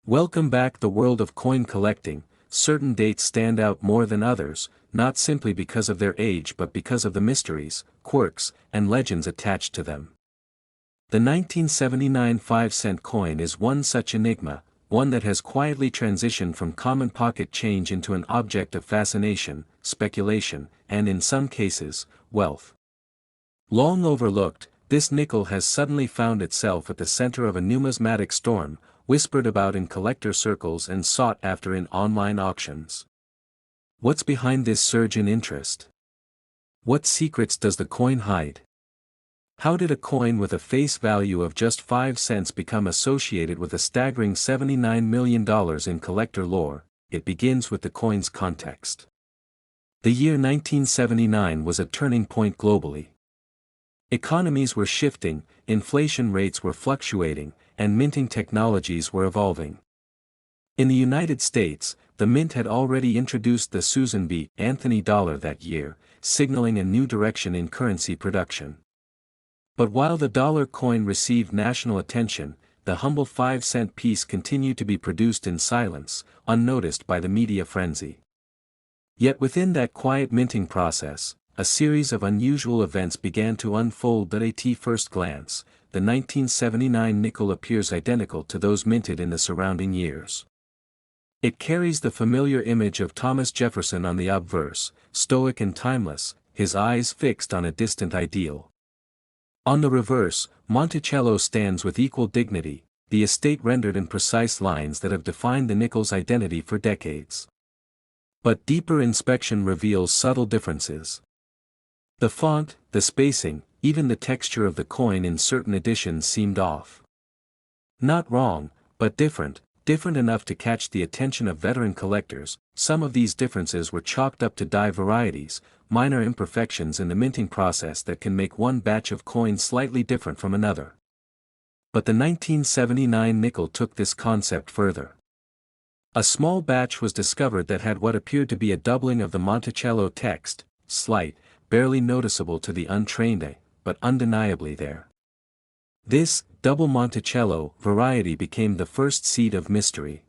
Welcome back the world of coin collecting. Certain dates stand out more than others, not simply because of their age but because of the mysteries, quirks, and legends attached to them. The 1979 5-cent coin is one such enigma, one that has quietly transitioned from common pocket change into an object of fascination, speculation, and in some cases, wealth. Long overlooked, this nickel has suddenly found itself at the center of a numismatic storm, whispered about in collector circles and sought after in online auctions. What's behind this surge in interest? What secrets does the coin hide? How did a coin with a face value of just 5 cents become associated with a staggering $79 million in collector lore? It begins with the coin's context. The year 1979 was a turning point globally. Economies were shifting, inflation rates were fluctuating, and minting technologies were evolving. In the United States, the mint had already introduced the Susan B. Anthony dollar that year, signaling a new direction in currency production. But while the dollar coin received national attention, the humble 5-cent piece continued to be produced in silence, unnoticed by the media frenzy. Yet within that quiet minting process, a series of unusual events began to unfold that at first glance, the 1979 nickel appears identical to those minted in the surrounding years. It carries the familiar image of Thomas Jefferson on the obverse, stoic and timeless, his eyes fixed on a distant ideal. On the reverse, Monticello stands with equal dignity, the estate rendered in precise lines that have defined the nickel's identity for decades. But deeper inspection reveals subtle differences. The font, the spacing, even the texture of the coin in certain editions seemed off. Not wrong, but different enough to catch the attention of veteran collectors. Some of these differences were chalked up to die varieties, minor imperfections in the minting process that can make one batch of coins slightly different from another. But the 1979 nickel took this concept further. A small batch was discovered that had what appeared to be a doubling of the Monticello text, slight, barely noticeable to the untrained eye, but undeniably there. This double Monticello variety became the first seed of mystery.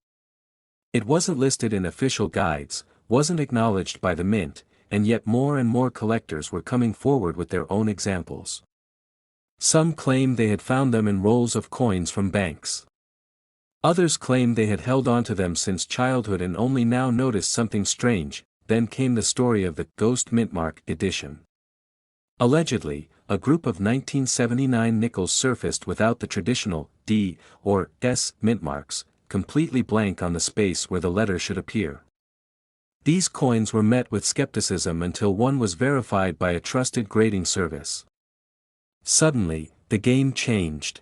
It wasn't listed in official guides, wasn't acknowledged by the mint, and yet more and more collectors were coming forward with their own examples. Some claimed they had found them in rolls of coins from banks. Others claimed they had held onto them since childhood and only now noticed something strange. Then came the story of the Ghost Mintmark edition. Allegedly, a group of 1979 nickels surfaced without the traditional D or S mintmarks, completely blank on the space where the letter should appear. These coins were met with skepticism until one was verified by a trusted grading service. Suddenly, the game changed.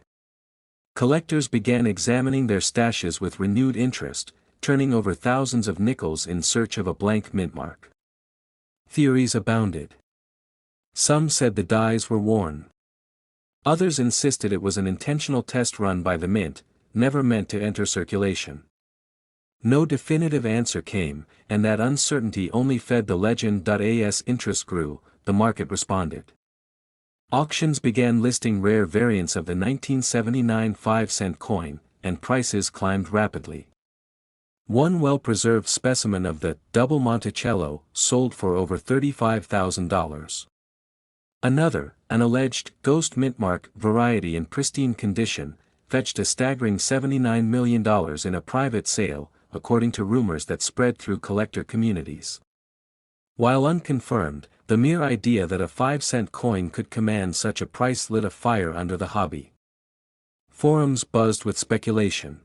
Collectors began examining their stashes with renewed interest, turning over thousands of nickels in search of a blank mintmark. Theories abounded. Some said the dies were worn. Others insisted it was an intentional test run by the mint, never meant to enter circulation. No definitive answer came, and that uncertainty only fed the legend. As interest grew, the market responded. Auctions began listing rare variants of the 1979 5-cent coin, and prices climbed rapidly. One well-preserved specimen of the double Monticello sold for over $35,000. Another, an alleged ghost mintmark variety in pristine condition, fetched a staggering $79 million in a private sale, according to rumors that spread through collector communities. While unconfirmed, the mere idea that a 5-cent coin could command such a price lit a fire under the hobby. Forums buzzed with speculation.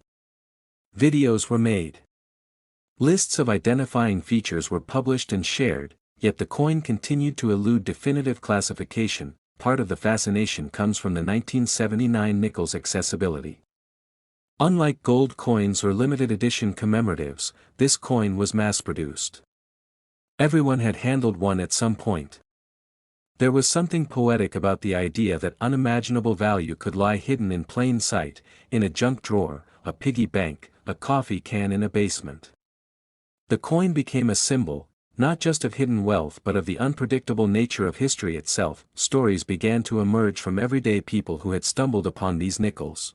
Videos were made. Lists of identifying features were published and shared, yet the coin continued to elude definitive classification. Part of the fascination comes from the 1979 nickel's accessibility. Unlike gold coins or limited edition commemoratives, this coin was mass-produced. Everyone had handled one at some point. There was something poetic about the idea that unimaginable value could lie hidden in plain sight, in a junk drawer, a piggy bank, a coffee can in a basement. The coin became a symbol, not just of hidden wealth but of the unpredictable nature of history itself. Stories began to emerge from everyday people who had stumbled upon these nickels.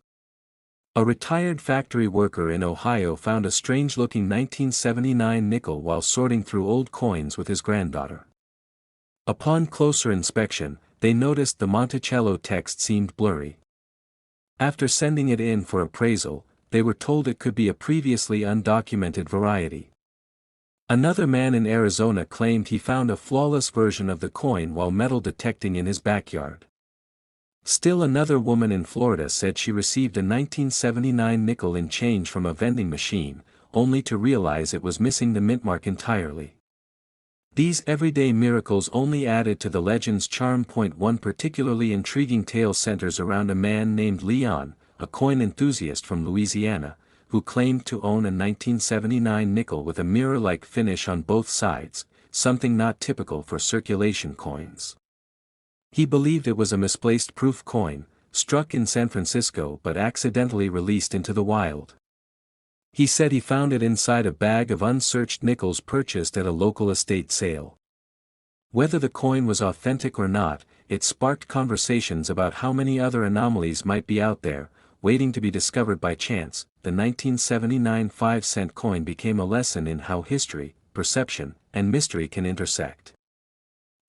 A retired factory worker in Ohio found a strange-looking 1979 nickel while sorting through old coins with his granddaughter. Upon closer inspection, they noticed the Monticello text seemed blurry. After sending it in for appraisal, they were told it could be a previously undocumented variety. Another man in Arizona claimed he found a flawless version of the coin while metal detecting in his backyard. Still another woman in Florida said she received a 1979 nickel in change from a vending machine, only to realize it was missing the mint mark entirely. These everyday miracles only added to the legend's charm. One particularly intriguing tale centers around a man named Leon, a coin enthusiast from Louisiana, who claimed to own a 1979 nickel with a mirror-like finish on both sides, something not typical for circulation coins. He believed it was a misplaced proof coin, struck in San Francisco but accidentally released into the wild. He said he found it inside a bag of unsearched nickels purchased at a local estate sale. Whether the coin was authentic or not, it sparked conversations about how many other anomalies might be out there, waiting to be discovered by chance. The 1979 5-cent coin became a lesson in how history, perception, and mystery can intersect.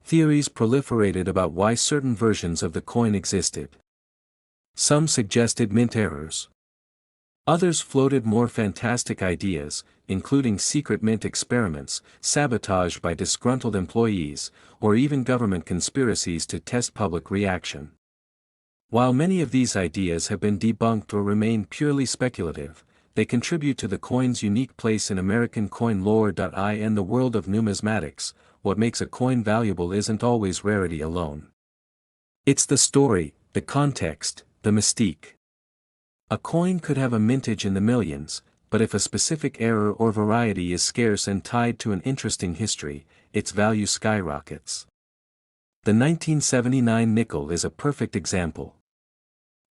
Theories proliferated about why certain versions of the coin existed. Some suggested mint errors. Others floated more fantastic ideas, including secret mint experiments, sabotage by disgruntled employees, or even government conspiracies to test public reaction. While many of these ideas have been debunked or remain purely speculative, they contribute to the coin's unique place in American coin lore. In the world of numismatics, what makes a coin valuable isn't always rarity alone. It's the story, the context, the mystique. A coin could have a mintage in the millions, but if a specific error or variety is scarce and tied to an interesting history, its value skyrockets. The 1979 nickel is a perfect example.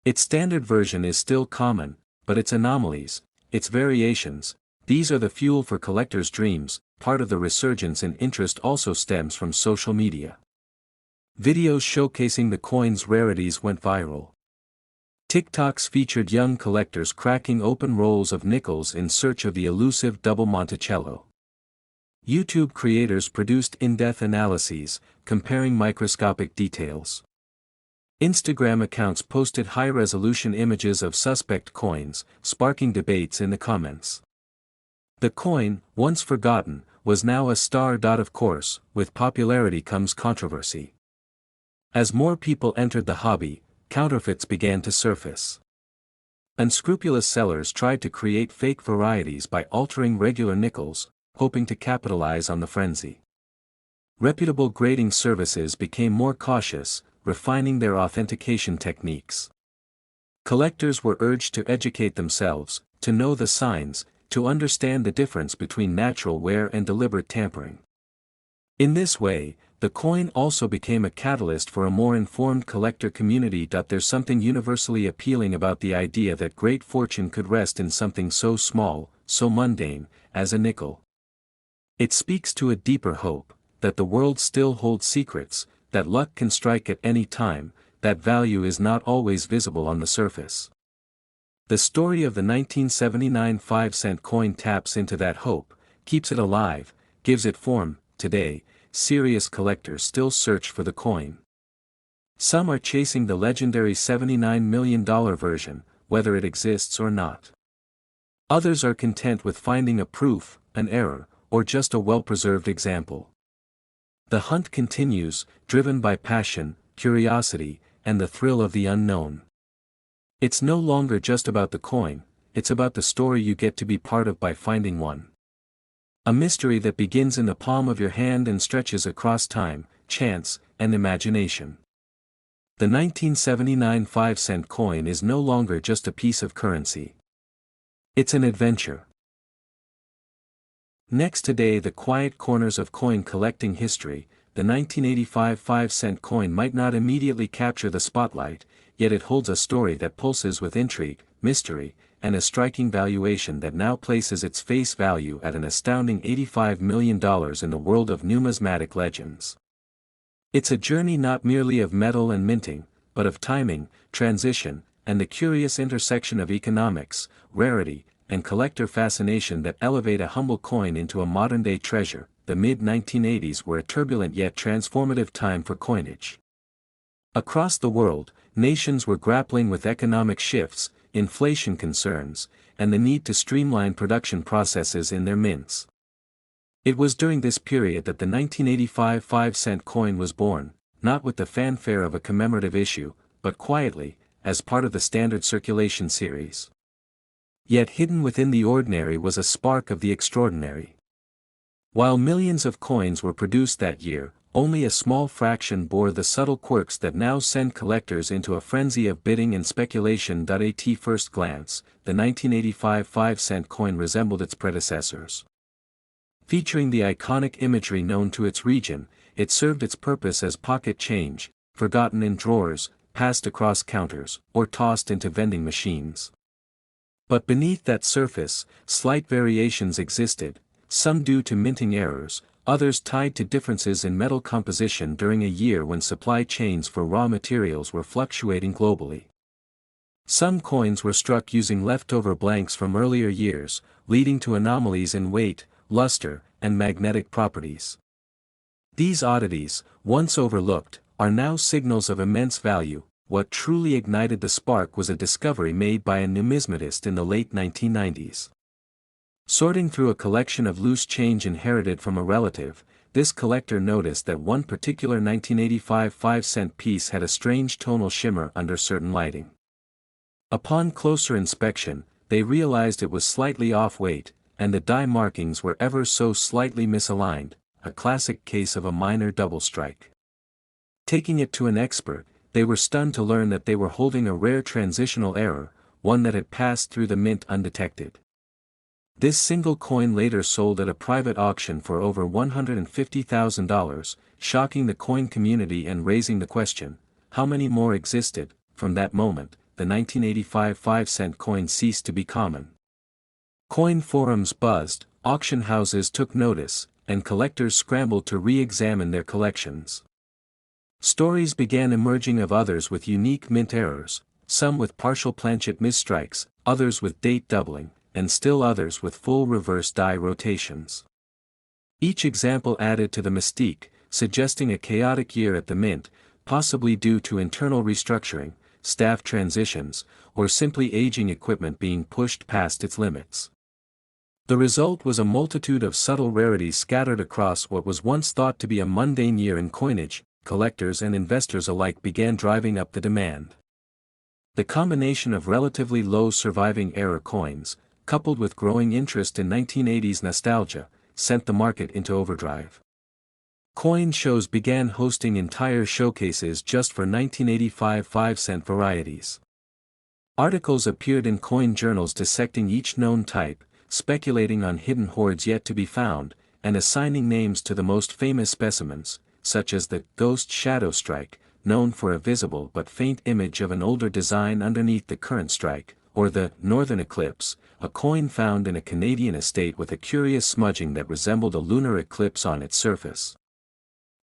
Its standard version is still common, but its anomalies, its variations, these are the fuel for collectors' dreams. Part of the resurgence in interest also stems from social media. Videos showcasing the coin's rarities went viral. TikToks featured young collectors cracking open rolls of nickels in search of the elusive double Monticello. YouTube creators produced in-depth analyses, comparing microscopic details. Instagram accounts posted high-resolution images of suspect coins, sparking debates in the comments. The coin, once forgotten, was now a star. Of course, with popularity comes controversy. As more people entered the hobby, counterfeits began to surface. Unscrupulous sellers tried to create fake varieties by altering regular nickels, hoping to capitalize on the frenzy. Reputable grading services became more cautious, refining their authentication techniques. Collectors were urged to educate themselves, to know the signs, to understand the difference between natural wear and deliberate tampering. In this way, the coin also became a catalyst for a more informed collector community. There's something universally appealing about the idea that great fortune could rest in something so small, so mundane, as a nickel. It speaks to a deeper hope, that the world still holds secrets, that luck can strike at any time, that value is not always visible on the surface. The story of the 1979 5-cent coin taps into that hope, keeps it alive, gives it form. Today, serious collectors still search for the coin. Some are chasing the legendary $79 million version, whether it exists or not. Others are content with finding a proof, an error, or just a well-preserved example. The hunt continues, driven by passion, curiosity, and the thrill of the unknown. It's no longer just about the coin, it's about the story you get to be part of by finding one. A mystery that begins in the palm of your hand and stretches across time, chance, and imagination. The 1979 5-cent coin is no longer just a piece of currency. It's an adventure. Next today, the quiet corners of coin collecting history. The 1985 5-cent coin might not immediately capture the spotlight, yet it holds a story that pulses with intrigue, mystery, and a striking valuation that now places its face value at an astounding $85 million in the world of numismatic legends. It's a journey not merely of metal and minting, but of timing, transition, and the curious intersection of economics, rarity, and collector fascination that elevate a humble coin into a modern-day treasure. The mid-1980s were a turbulent yet transformative time for coinage. Across the world, nations were grappling with economic shifts, inflation concerns, and the need to streamline production processes in their mints. It was during this period that the 1985 5-cent coin was born, not with the fanfare of a commemorative issue, but quietly, as part of the standard circulation series. Yet hidden within the ordinary was a spark of the extraordinary. While millions of coins were produced that year, only a small fraction bore the subtle quirks that now send collectors into a frenzy of bidding and speculation. At first glance, the 1985 5-cent coin resembled its predecessors. Featuring the iconic imagery known to its region, it served its purpose as pocket change, forgotten in drawers, passed across counters, or tossed into vending machines. But beneath that surface, slight variations existed, some due to minting errors, others tied to differences in metal composition during a year when supply chains for raw materials were fluctuating globally. Some coins were struck using leftover blanks from earlier years, leading to anomalies in weight, luster, and magnetic properties. These oddities, once overlooked, are now signals of immense value. What truly ignited the spark was a discovery made by a numismatist in the late 1990s. Sorting through a collection of loose change inherited from a relative, this collector noticed that one particular 1985 5-cent piece had a strange tonal shimmer under certain lighting. Upon closer inspection, they realized it was slightly off-weight, and the die markings were ever so slightly misaligned, a classic case of a minor double strike. Taking it to an expert, they were stunned to learn that they were holding a rare transitional error, one that had passed through the mint undetected. This single coin later sold at a private auction for over $150,000, shocking the coin community and raising the question, how many more existed? From that moment, the 1985 5-cent coin ceased to be common. Coin forums buzzed, auction houses took notice, and collectors scrambled to re-examine their collections. Stories began emerging of others with unique mint errors, some with partial planchet misstrikes, others with date doubling, and still others with full reverse die rotations. Each example added to the mystique, suggesting a chaotic year at the mint, possibly due to internal restructuring, staff transitions, or simply aging equipment being pushed past its limits. The result was a multitude of subtle rarities scattered across what was once thought to be a mundane year in coinage. Collectors and investors alike began driving up the demand. The combination of relatively low surviving error coins, coupled with growing interest in 1980s nostalgia, sent the market into overdrive. Coin shows began hosting entire showcases just for 1985 5-cent varieties. Articles appeared in coin journals dissecting each known type, speculating on hidden hoards yet to be found, and assigning names to the most famous specimens, such as the Ghost Shadow Strike, known for a visible but faint image of an older design underneath the current strike, or the Northern Eclipse, a coin found in a Canadian estate with a curious smudging that resembled a lunar eclipse on its surface.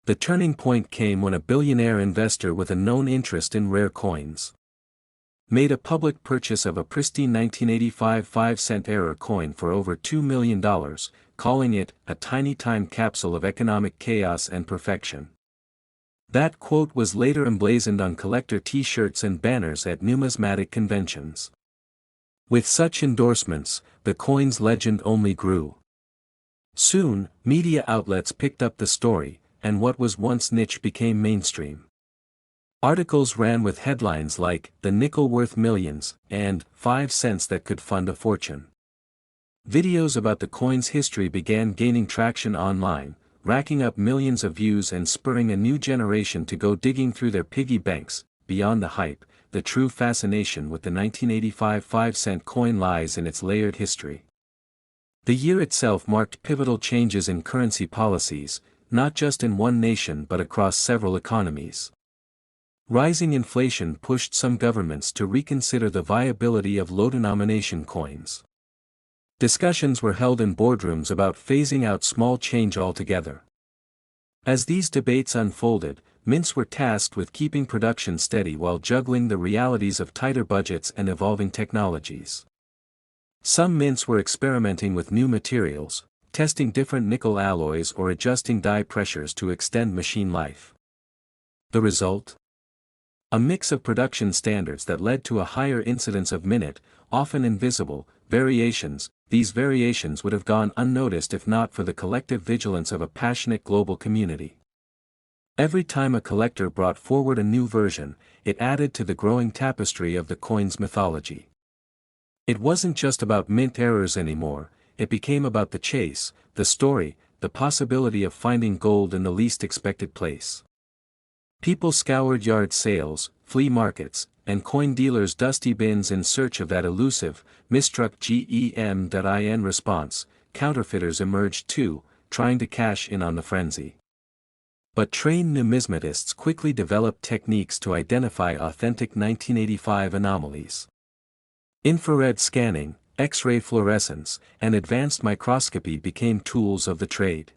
The turning point came when a billionaire investor with a known interest in rare coins made a public purchase of a pristine 1985 5-cent error coin for over $2 million, calling it a tiny time capsule of economic chaos and perfection. That quote was later emblazoned on collector T-shirts and banners at numismatic conventions. With such endorsements, the coin's legend only grew. Soon, media outlets picked up the story, and what was once niche became mainstream. Articles ran with headlines like, "The Nickel Worth Millions," and, "5 cents that could fund a fortune." Videos about the coin's history began gaining traction online, racking up millions of views and spurring a new generation to go digging through their piggy banks. Beyond the hype, the true fascination with the 1985 5-cent coin lies in its layered history. The year itself marked pivotal changes in currency policies, not just in one nation but across several economies. Rising inflation pushed some governments to reconsider the viability of low-denomination coins. Discussions were held in boardrooms about phasing out small change altogether. As these debates unfolded, mints were tasked with keeping production steady while juggling the realities of tighter budgets and evolving technologies. Some mints were experimenting with new materials, testing different nickel alloys or adjusting die pressures to extend machine life. The result? A mix of production standards that led to a higher incidence of minute, often invisible, variations. These variations would have gone unnoticed if not for the collective vigilance of a passionate global community. Every time a collector brought forward a new version, it added to the growing tapestry of the coin's mythology. It wasn't just about mint errors anymore, it became about the chase, the story, the possibility of finding gold in the least expected place. People scoured yard sales, flea markets, and coin dealers' dusty bins in search of that elusive, mistruck gem.in response. Counterfeiters emerged too, trying to cash in on the frenzy. But trained numismatists quickly developed techniques to identify authentic 1985 anomalies. Infrared scanning, X-ray fluorescence, and advanced microscopy became tools of the trade.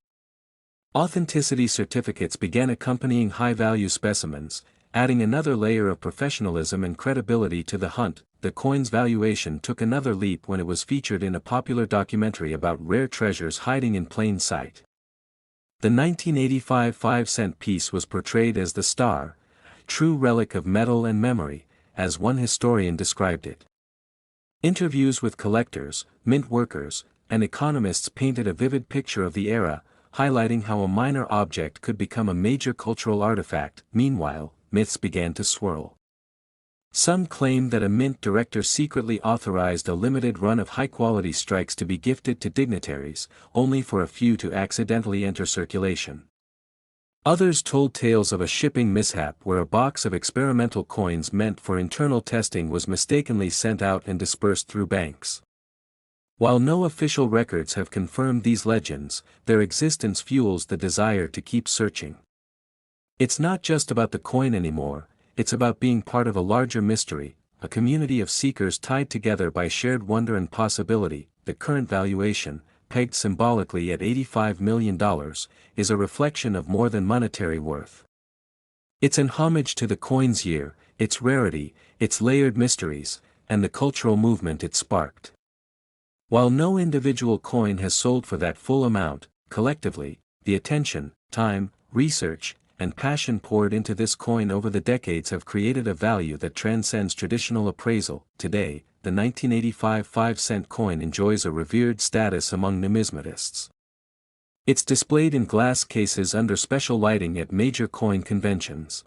Authenticity certificates began accompanying high-value specimens, adding another layer of professionalism and credibility to the hunt. The coin's valuation took another leap when it was featured in a popular documentary about rare treasures hiding in plain sight. The 1985 5-cent piece was portrayed as the star, true relic of metal and memory, as one historian described it. Interviews with collectors, mint workers, and economists painted a vivid picture of the era, highlighting how a minor object could become a major cultural artifact. Meanwhile, myths began to swirl. Some claimed that a mint director secretly authorized a limited run of high-quality strikes to be gifted to dignitaries, only for a few to accidentally enter circulation. Others told tales of a shipping mishap where a box of experimental coins meant for internal testing was mistakenly sent out and dispersed through banks. While no official records have confirmed these legends, their existence fuels the desire to keep searching. It's not just about the coin anymore, it's about being part of a larger mystery, a community of seekers tied together by shared wonder and possibility. The current valuation, pegged symbolically at $85 million, is a reflection of more than monetary worth. It's an homage to the coin's year, its rarity, its layered mysteries, and the cultural movement it sparked. While no individual coin has sold for that full amount, collectively, the attention, time, research, and passion poured into this coin over the decades have created a value that transcends traditional appraisal. Today, the 1985 5-cent coin enjoys a revered status among numismatists. It's displayed in glass cases under special lighting at major coin conventions.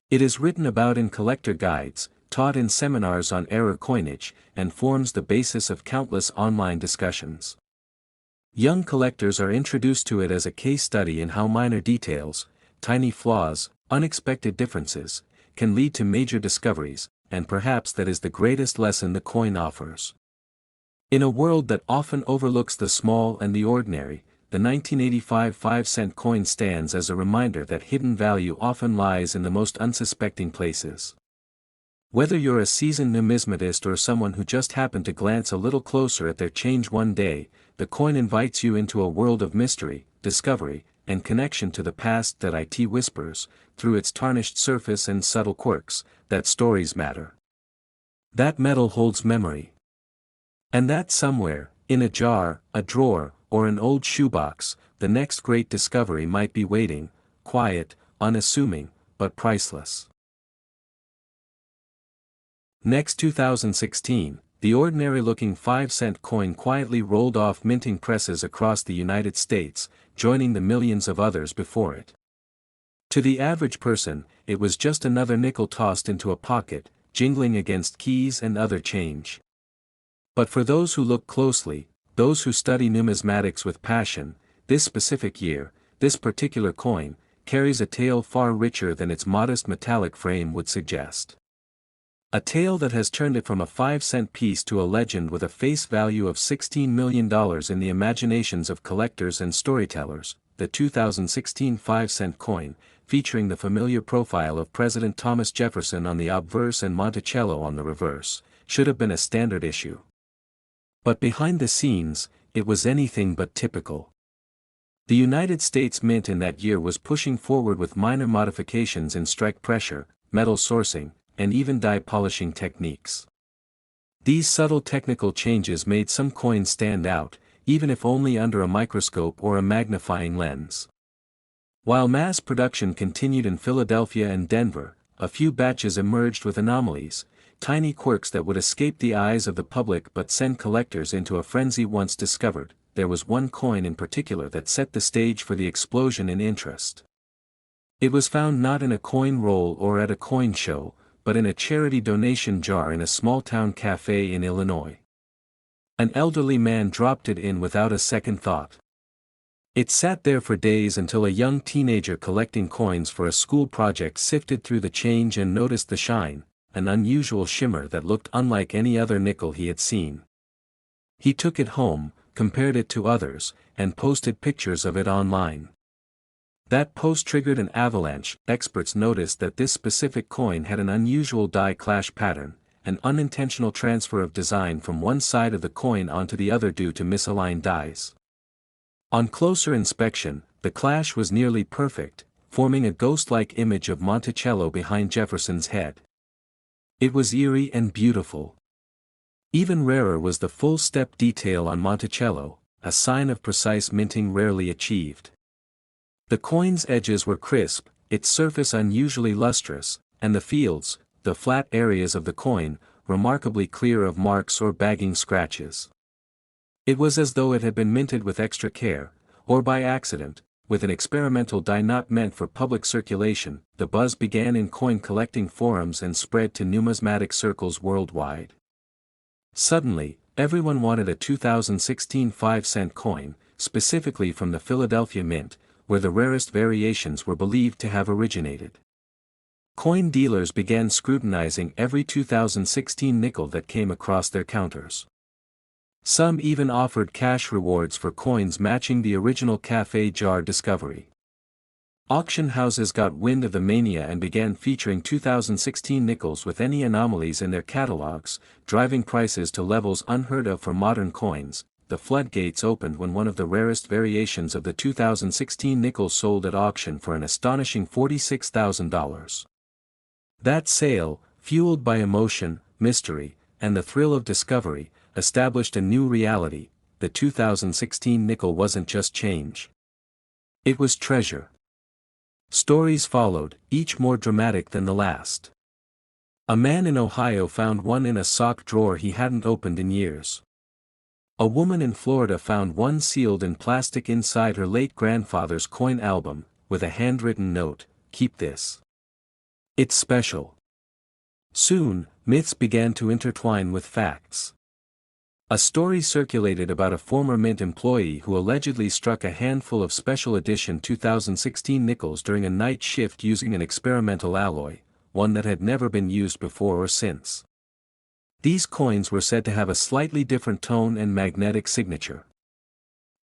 It is written about in collector guides, taught in seminars on error coinage, and forms the basis of countless online discussions. Young collectors are introduced to it as a case study in how minor details, tiny flaws, unexpected differences, can lead to major discoveries, and perhaps that is the greatest lesson the coin offers. In a world that often overlooks the small and the ordinary, the 1985 5-cent coin stands as a reminder that hidden value often lies in the most unsuspecting places. Whether you're a seasoned numismatist or someone who just happened to glance a little closer at their change one day, the coin invites you into a world of mystery, discovery, and connection to the past that it whispers, through its tarnished surface and subtle quirks, that stories matter. That metal holds memory. And that somewhere, in a jar, a drawer, or an old shoebox, the next great discovery might be waiting, quiet, unassuming, but priceless. Next 2016, the ordinary-looking 5-cent coin quietly rolled off minting presses across the United States, joining the millions of others before it. To the average person, it was just another nickel tossed into a pocket, jingling against keys and other change. But for those who look closely, those who study numismatics with passion, this specific year, this particular coin, carries a tale far richer than its modest metallic frame would suggest. A tale that has turned it from a 5-cent piece to a legend with a face value of $16 million in the imaginations of collectors and storytellers. The 2016 5-cent coin, featuring the familiar profile of President Thomas Jefferson on the obverse and Monticello on the reverse, should have been a standard issue. But behind the scenes, it was anything but typical. The United States Mint in that year was pushing forward with minor modifications in strike pressure, metal sourcing, and even die polishing techniques. These subtle technical changes made some coins stand out, even if only under a microscope or a magnifying lens. While mass production continued in Philadelphia and Denver, a few batches emerged with anomalies, tiny quirks that would escape the eyes of the public but send collectors into a frenzy once discovered. There was one coin in particular that set the stage for the explosion in interest. It was found not in a coin roll or at a coin show, but in a charity donation jar in a small-town cafe in Illinois. An elderly man dropped it in without a second thought. It sat there for days until a young teenager collecting coins for a school project sifted through the change and noticed the shine, an unusual shimmer that looked unlike any other nickel he had seen. He took it home, compared it to others, and posted pictures of it online. That post triggered an avalanche. Experts noticed that this specific coin had an unusual die clash pattern, an unintentional transfer of design from one side of the coin onto the other due to misaligned dies. On closer inspection, the clash was nearly perfect, forming a ghost-like image of Monticello behind Jefferson's head. It was eerie and beautiful. Even rarer was the full-step detail on Monticello, a sign of precise minting rarely achieved. The coin's edges were crisp, its surface unusually lustrous, and the fields, the flat areas of the coin, remarkably clear of marks or bagging scratches. It was as though it had been minted with extra care, or by accident, with an experimental die not meant for public circulation. The buzz began in coin collecting forums and spread to numismatic circles worldwide. Suddenly, everyone wanted a 2016 5-cent coin, specifically from the Philadelphia Mint, where the rarest variations were believed to have originated. Coin dealers began scrutinizing every 2016 nickel that came across their counters. Some even offered cash rewards for coins matching the original cafe jar discovery. Auction houses got wind of the mania and began featuring 2016 nickels with any anomalies in their catalogs, driving prices to levels unheard of for modern coins. The floodgates opened when one of the rarest variations of the 2016 nickel sold at auction for an astonishing $46,000. That sale, fueled by emotion, mystery, and the thrill of discovery, established a new reality. The 2016 nickel wasn't just change. It was treasure. Stories followed, each more dramatic than the last. A man in Ohio found one in a sock drawer he hadn't opened in years. A woman in Florida found one sealed in plastic inside her late grandfather's coin album, with a handwritten note, "Keep this. It's special." Soon, myths began to intertwine with facts. A story circulated about a former Mint employee who allegedly struck a handful of special edition 2016 nickels during a night shift using an experimental alloy, one that had never been used before or since. These coins were said to have a slightly different tone and magnetic signature.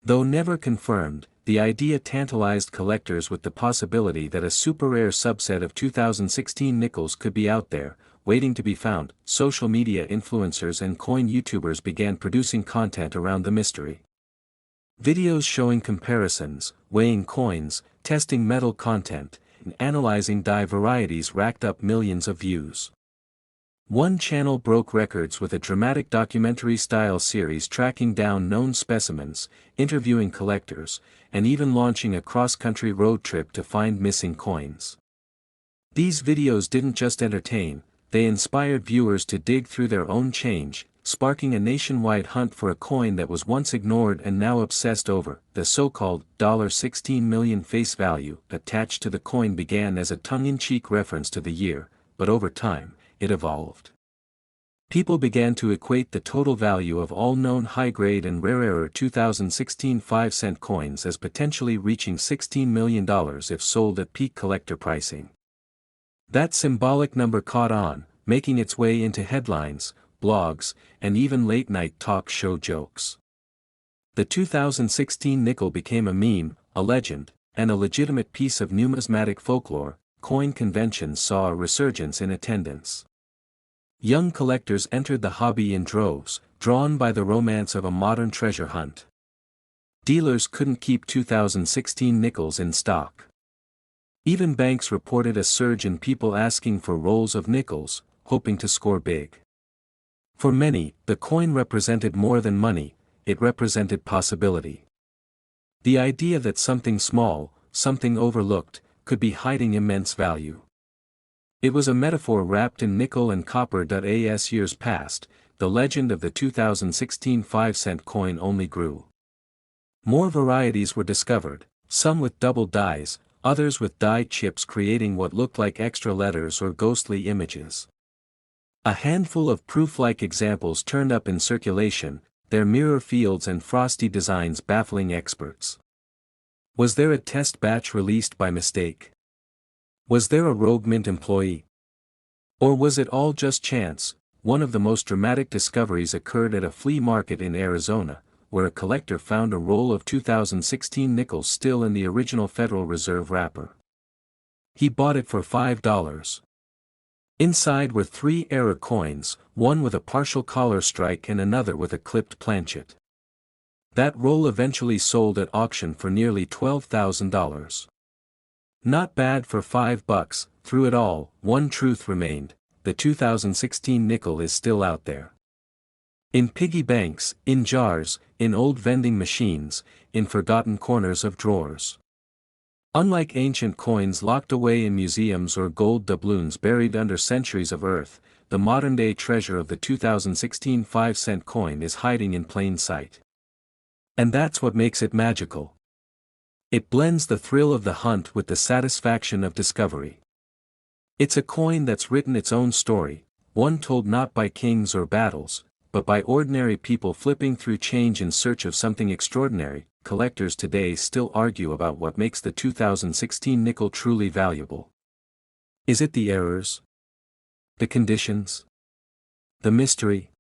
Though never confirmed, the idea tantalized collectors with the possibility that a super-rare subset of 2016 nickels could be out there, waiting to be found. Social media influencers and coin YouTubers began producing content around the mystery. Videos showing comparisons, weighing coins, testing metal content, and analyzing die varieties racked up millions of views. One channel broke records with a dramatic documentary-style series tracking down known specimens, interviewing collectors, and even launching a cross-country road trip to find missing coins. These videos didn't just entertain, they inspired viewers to dig through their own change, sparking a nationwide hunt for a coin that was once ignored and now obsessed over. The so-called $16 million face value attached to the coin began as a tongue-in-cheek reference to the year, but over time, it evolved. People began to equate the total value of all known high-grade and rarer 2016 5-cent coins as potentially reaching $16 million if sold at peak collector pricing. That symbolic number caught on, making its way into headlines, blogs, and even late-night talk show jokes. The 2016 nickel became a meme, a legend, and a legitimate piece of numismatic folklore. Coin conventions saw a resurgence in attendance. Young collectors entered the hobby in droves, drawn by the romance of a modern treasure hunt. dealers couldn't keep 2016 nickels in stock. Even banks reported a surge in people asking for rolls of nickels, hoping to score big. For many, the coin represented more than money, it represented possibility. The idea that something small, something overlooked, could be hiding immense value. It was a metaphor wrapped in nickel and copper. As years passed, the legend of the 2016 5-cent coin only grew. More varieties were discovered, some with double dies, others with die chips creating what looked like extra letters or ghostly images. A handful of proof-like examples turned up in circulation, their mirror fields and frosty designs baffling experts. Was there a test batch released by mistake? Was there a rogue mint employee? Or was it all just chance? One of the most dramatic discoveries occurred at a flea market in Arizona, where a collector found a roll of 2016 nickels still in the original Federal Reserve wrapper. He bought it for $5. Inside were 3 error coins, one with a partial collar strike and another with a clipped planchet. That roll eventually sold at auction for nearly $12,000. Not bad for $5. Through it all, one truth remained: the 2016 nickel is still out there. In piggy banks, in jars, in old vending machines, in forgotten corners of drawers. Unlike ancient coins locked away in museums or gold doubloons buried under centuries of earth, the modern-day treasure of the 2016 5-cent coin is hiding in plain sight. And that's what makes it magical. It blends the thrill of the hunt with the satisfaction of discovery. It's a coin that's written its own story, one told not by kings or battles, but by ordinary people flipping through change in search of something extraordinary. Collectors today still argue about what makes the 2016 nickel truly valuable. Is it the errors? The conditions? The mystery?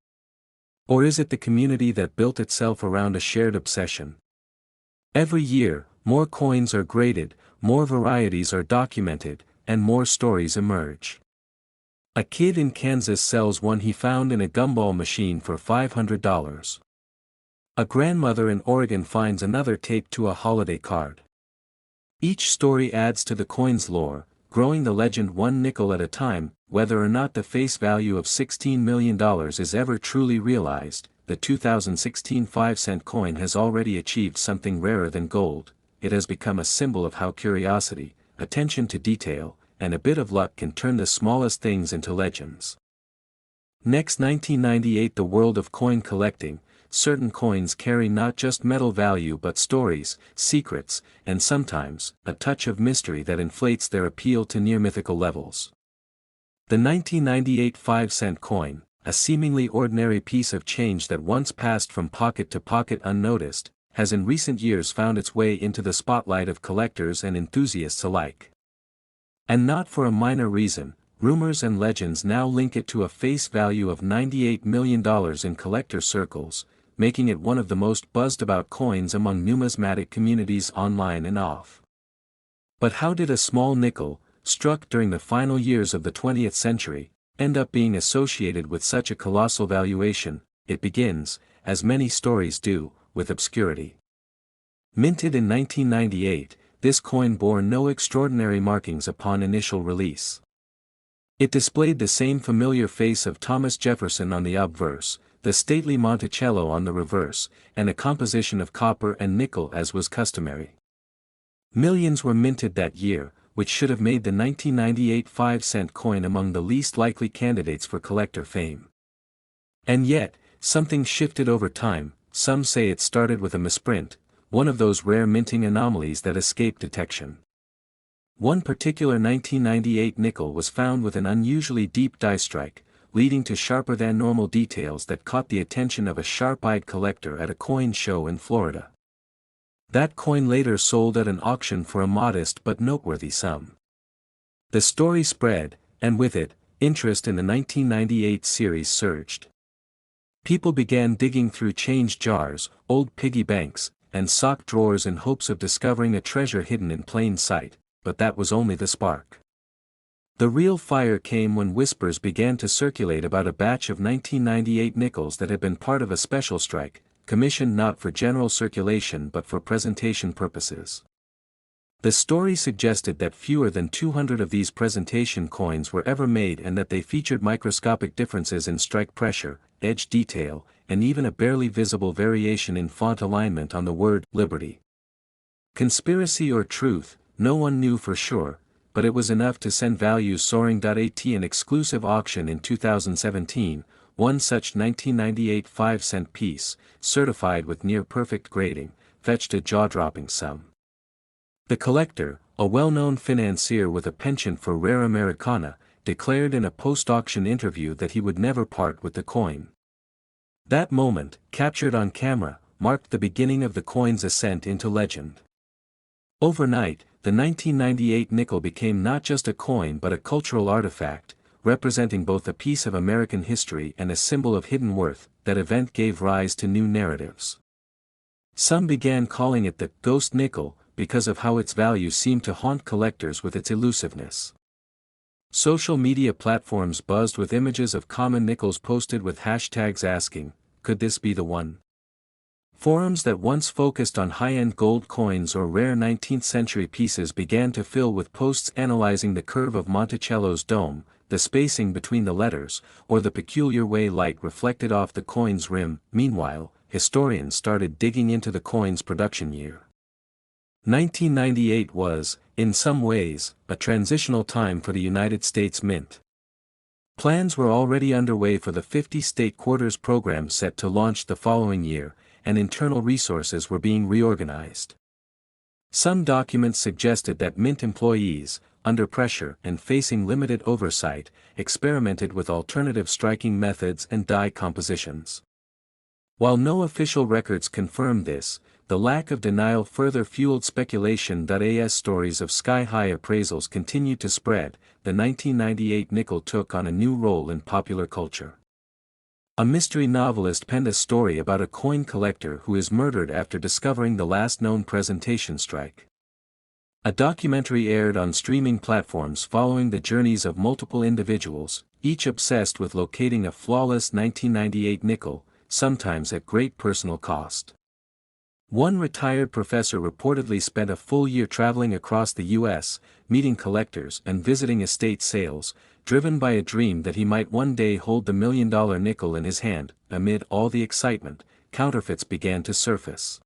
Or is it the community that built itself around a shared obsession? Every year, more coins are graded, more varieties are documented, and more stories emerge. A kid in Kansas sells one he found in a gumball machine for $500. A grandmother in Oregon finds another taped to a holiday card. Each story adds to the coin's lore, growing the legend one nickel at a time. Whether or not the face value of $16 million is ever truly realized, the 2016 5-cent coin has already achieved something rarer than gold. It has become a symbol of how curiosity, attention to detail, and a bit of luck can turn the smallest things into legends. Next, 1998. The world of coin collecting. Certain coins carry not just metal value but stories, secrets, and sometimes, a touch of mystery that inflates their appeal to near mythical levels. The 1998 5-cent coin, a seemingly ordinary piece of change that once passed from pocket to pocket unnoticed, has in recent years found its way into the spotlight of collectors and enthusiasts alike. And not for a minor reason. Rumors and legends now link it to a face value of $98 million in collector circles, making it one of the most buzzed-about coins among numismatic communities online and off. But how did a small nickel, struck during the final years of the 20th century, end up being associated with such a colossal valuation? It begins, as many stories do, with obscurity. Minted in 1998, this coin bore no extraordinary markings upon initial release. It displayed the same familiar face of Thomas Jefferson on the obverse, the stately Monticello on the reverse, and a composition of copper and nickel as was customary. Millions were minted that year, which should have made the 1998 5-cent coin among the least likely candidates for collector fame. And yet, something shifted over time. Some say it started with a misprint, one of those rare minting anomalies that escape detection. One particular 1998 nickel was found with an unusually deep die strike, leading to sharper than normal details that caught the attention of a sharp-eyed collector at a coin show in Florida. That coin later sold at an auction for a modest but noteworthy sum. The story spread, and with it, interest in the 1998 series surged. People began digging through change jars, old piggy banks, and sock drawers in hopes of discovering a treasure hidden in plain sight, but that was only the spark. The real fire came when whispers began to circulate about a batch of 1998 nickels that had been part of a special strike, commissioned not for general circulation but for presentation purposes. The story suggested that fewer than 200 of these presentation coins were ever made and that they featured microscopic differences in strike pressure, edge detail, and even a barely visible variation in font alignment on the word "Liberty." Conspiracy or truth, no one knew for sure, but it was enough to send values soaring. At an exclusive auction in 2017, one such 1998 5-cent piece, certified with near-perfect grading, fetched a jaw-dropping sum. The collector, a well-known financier with a penchant for rare Americana, declared in a post-auction interview that he would never part with the coin. That moment, captured on camera, marked the beginning of the coin's ascent into legend. Overnight, the 1998 nickel became not just a coin but a cultural artifact, representing both a piece of American history and a symbol of hidden worth. That event gave rise to new narratives. Some began calling it the "ghost nickel" because of how its value seemed to haunt collectors with its elusiveness. Social media platforms buzzed with images of common nickels posted with hashtags asking, "Could this be the one?" Forums that once focused on high-end gold coins or rare 19th-century pieces began to fill with posts analyzing the curve of Monticello's dome, the spacing between the letters, or the peculiar way light reflected off the coin's rim. Meanwhile, historians started digging into the coin's production year. 1998 was, in some ways, a transitional time for the United States Mint. Plans were already underway for the 50-state quarters program set to launch the following year, and internal resources were being reorganized. Some documents suggested that Mint employees, under pressure and facing limited oversight, experimented with alternative striking methods and die compositions. While no official records confirmed this, the lack of denial further fueled speculation. As stories of sky-high appraisals continued to spread, the 1998 nickel took on a new role in popular culture. A mystery novelist penned a story about a coin collector who is murdered after discovering the last known presentation strike. A documentary aired on streaming platforms following the journeys of multiple individuals, each obsessed with locating a flawless 1998 nickel, sometimes at great personal cost. One retired professor reportedly spent a full year traveling across the U.S., meeting collectors and visiting estate sales, driven by a dream that he might one day hold the $1 million nickel in his hand. Amid all the excitement, counterfeits began to surface.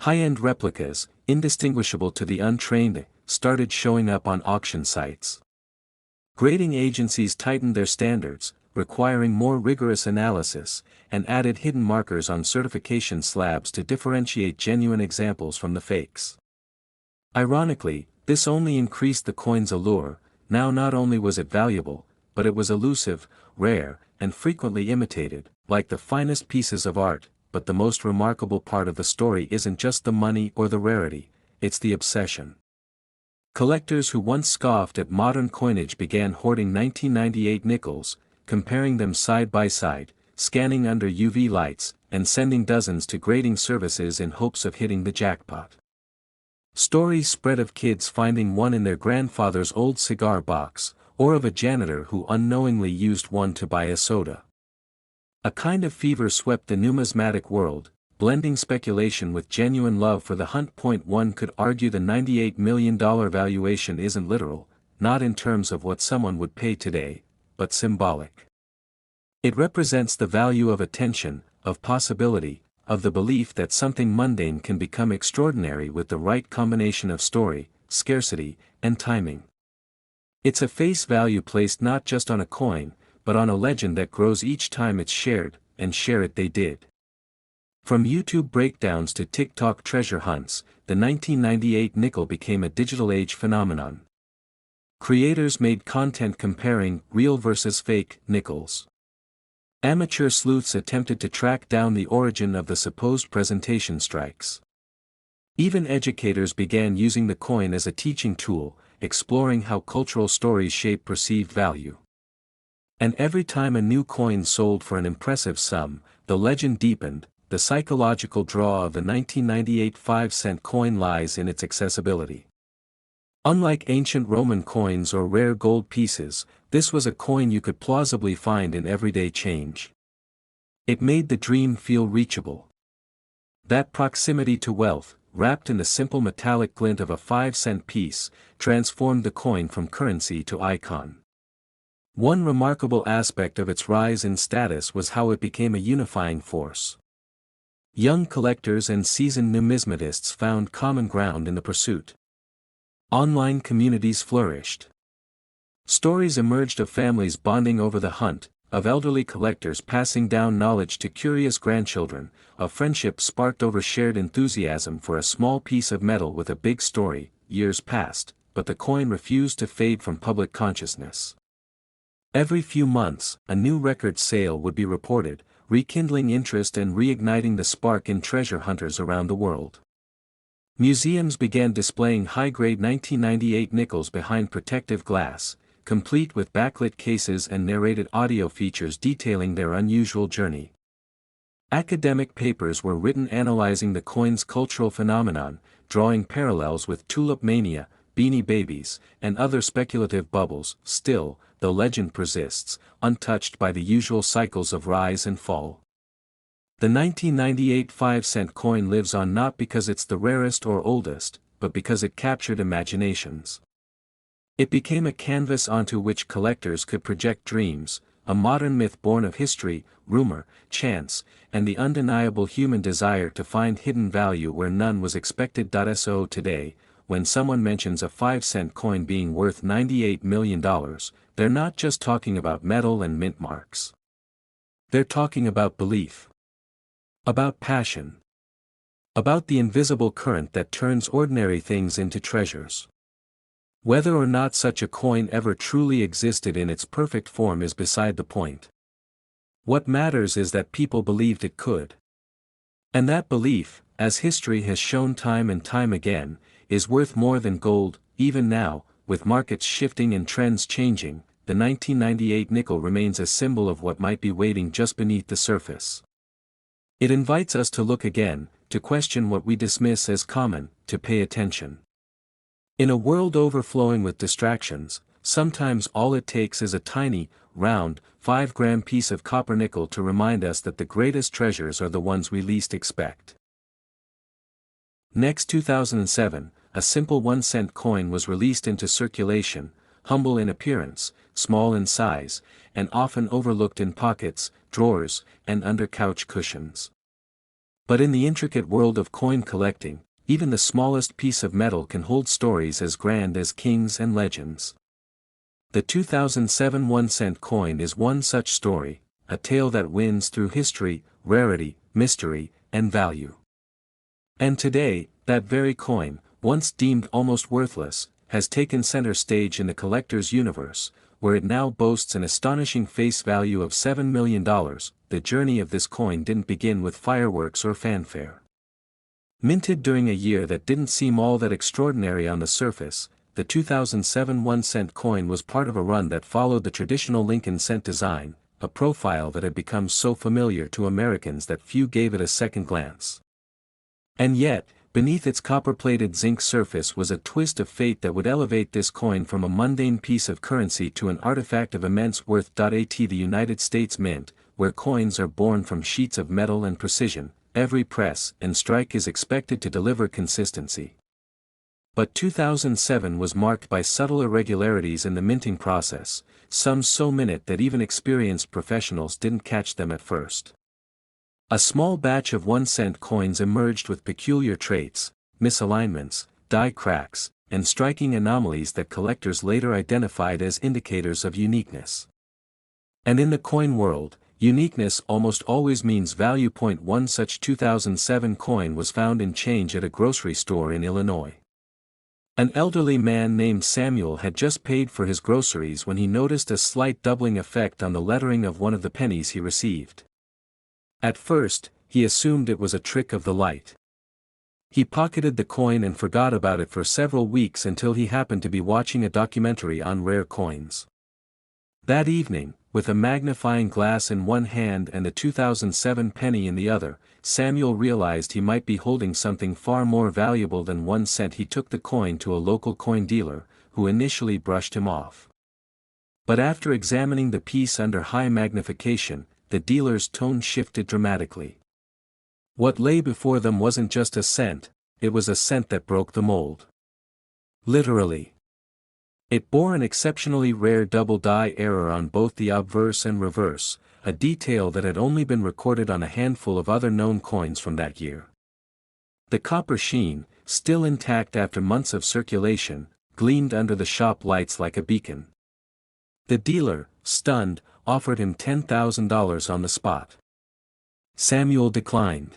High-end replicas, indistinguishable to the untrained, started showing up on auction sites. Grading agencies tightened their standards, requiring more rigorous analysis, and added hidden markers on certification slabs to differentiate genuine examples from the fakes. Ironically, this only increased the coin's allure. Now not only was it valuable, but it was elusive, rare, and frequently imitated, like the finest pieces of art. But the most remarkable part of the story isn't just the money or the rarity, it's the obsession. Collectors who once scoffed at modern coinage began hoarding 1998 nickels, comparing them side by side, scanning under UV lights, and sending dozens to grading services in hopes of hitting the jackpot. Stories spread of kids finding one in their grandfather's old cigar box, or of a janitor who unknowingly used one to buy a soda. A kind of fever swept the numismatic world, blending speculation with genuine love for the hunt. One could argue the $98 million valuation isn't literal, not in terms of what someone would pay today, but symbolic. It represents the value of attention, of possibility, of the belief that something mundane can become extraordinary with the right combination of story, scarcity, and timing. It's a face value placed not just on a coin, but on a legend that grows each time it's shared, and share it they did. From YouTube breakdowns to TikTok treasure hunts, the 1998 nickel became a digital age phenomenon. Creators made content comparing real versus fake nickels. Amateur sleuths attempted to track down the origin of the supposed presentation strikes. Even educators began using the coin as a teaching tool, exploring how cultural stories shape perceived value. And every time a new coin sold for an impressive sum, the legend deepened. The psychological draw of the 1998 5-cent coin lies in its accessibility. Unlike ancient Roman coins or rare gold pieces, this was a coin you could plausibly find in everyday change. It made the dream feel reachable. That proximity to wealth, wrapped in the simple metallic glint of a 5-cent piece, transformed the coin from currency to icon. One remarkable aspect of its rise in status was how it became a unifying force. Young collectors and seasoned numismatists found common ground in the pursuit. Online communities flourished. Stories emerged of families bonding over the hunt, of elderly collectors passing down knowledge to curious grandchildren, of friendship sparked over shared enthusiasm for a small piece of metal with a big story. Years passed, but the coin refused to fade from public consciousness. Every few months, a new record sale would be reported, rekindling interest and reigniting the spark in treasure hunters around the world. Museums began displaying high-grade 1998 nickels behind protective glass, complete with backlit cases and narrated audio features detailing their unusual journey. Academic papers were written analyzing the coin's cultural phenomenon, drawing parallels with tulip mania, Beanie Babies, and other speculative bubbles. Still, the legend persists, untouched by the usual cycles of rise and fall. The 1998 5-cent coin lives on not because it's the rarest or oldest, but because it captured imaginations. It became a canvas onto which collectors could project dreams, a modern myth born of history, rumor, chance, and the undeniable human desire to find hidden value where none was expected. So today, when someone mentions a 5-cent coin being worth $98 million, they're not just talking about metal and mint marks. They're talking about belief. About passion. About the invisible current that turns ordinary things into treasures. Whether or not such a coin ever truly existed in its perfect form is beside the point. What matters is that people believed it could. And that belief, as history has shown time and time again, is worth more than gold. Even now, with markets shifting and trends changing, the 1998 nickel remains a symbol of what might be waiting just beneath the surface. It invites us to look again, to question what we dismiss as common, to pay attention. In a world overflowing with distractions, sometimes all it takes is a tiny, round, 5-gram piece of copper nickel to remind us that the greatest treasures are the ones we least expect. Next 2007, a simple 1-cent coin was released into circulation, humble in appearance, small in size, and often overlooked in pockets, drawers, and under couch cushions. But in the intricate world of coin collecting, even the smallest piece of metal can hold stories as grand as kings and legends. The 2007 1-cent coin is one such story, a tale that wins through history, rarity, mystery, and value. And today, that very coin, once deemed almost worthless, has taken center stage in the collector's universe, where it now boasts an astonishing face value of $7 million. The journey of this coin didn't begin with fireworks or fanfare. Minted during a year that didn't seem all that extraordinary on the surface, the 2007 1-cent coin was part of a run that followed the traditional Lincoln cent design, a profile that had become so familiar to Americans that few gave it a second glance. And yet, beneath its copper-plated zinc surface was a twist of fate that would elevate this coin from a mundane piece of currency to an artifact of immense worth. At the United States Mint, where coins are born from sheets of metal and precision, every press and strike is expected to deliver consistency. But 2007 was marked by subtle irregularities in the minting process, some so minute that even experienced professionals didn't catch them at first. A small batch of 1-cent coins emerged with peculiar traits, misalignments, die cracks, and striking anomalies that collectors later identified as indicators of uniqueness. And in the coin world, uniqueness almost always means value. One such 2007 coin was found in change at a grocery store in Illinois. An elderly man named Samuel had just paid for his groceries when he noticed a slight doubling effect on the lettering of one of the pennies he received. At first, he assumed it was a trick of the light. He pocketed the coin and forgot about it for several weeks until he happened to be watching a documentary on rare coins. That evening, with a magnifying glass in one hand and the 2007 penny in the other, Samuel realized he might be holding something far more valuable than 1 cent. He took the coin to a local coin dealer, who initially brushed him off. But after examining the piece under high magnification, the dealer's tone shifted dramatically. What lay before them wasn't just a cent, it was a cent that broke the mold. Literally. It bore an exceptionally rare double die error on both the obverse and reverse, a detail that had only been recorded on a handful of other known coins from that year. The copper sheen, still intact after months of circulation, gleamed under the shop lights like a beacon. The dealer, stunned, offered him $10,000 on the spot. Samuel declined.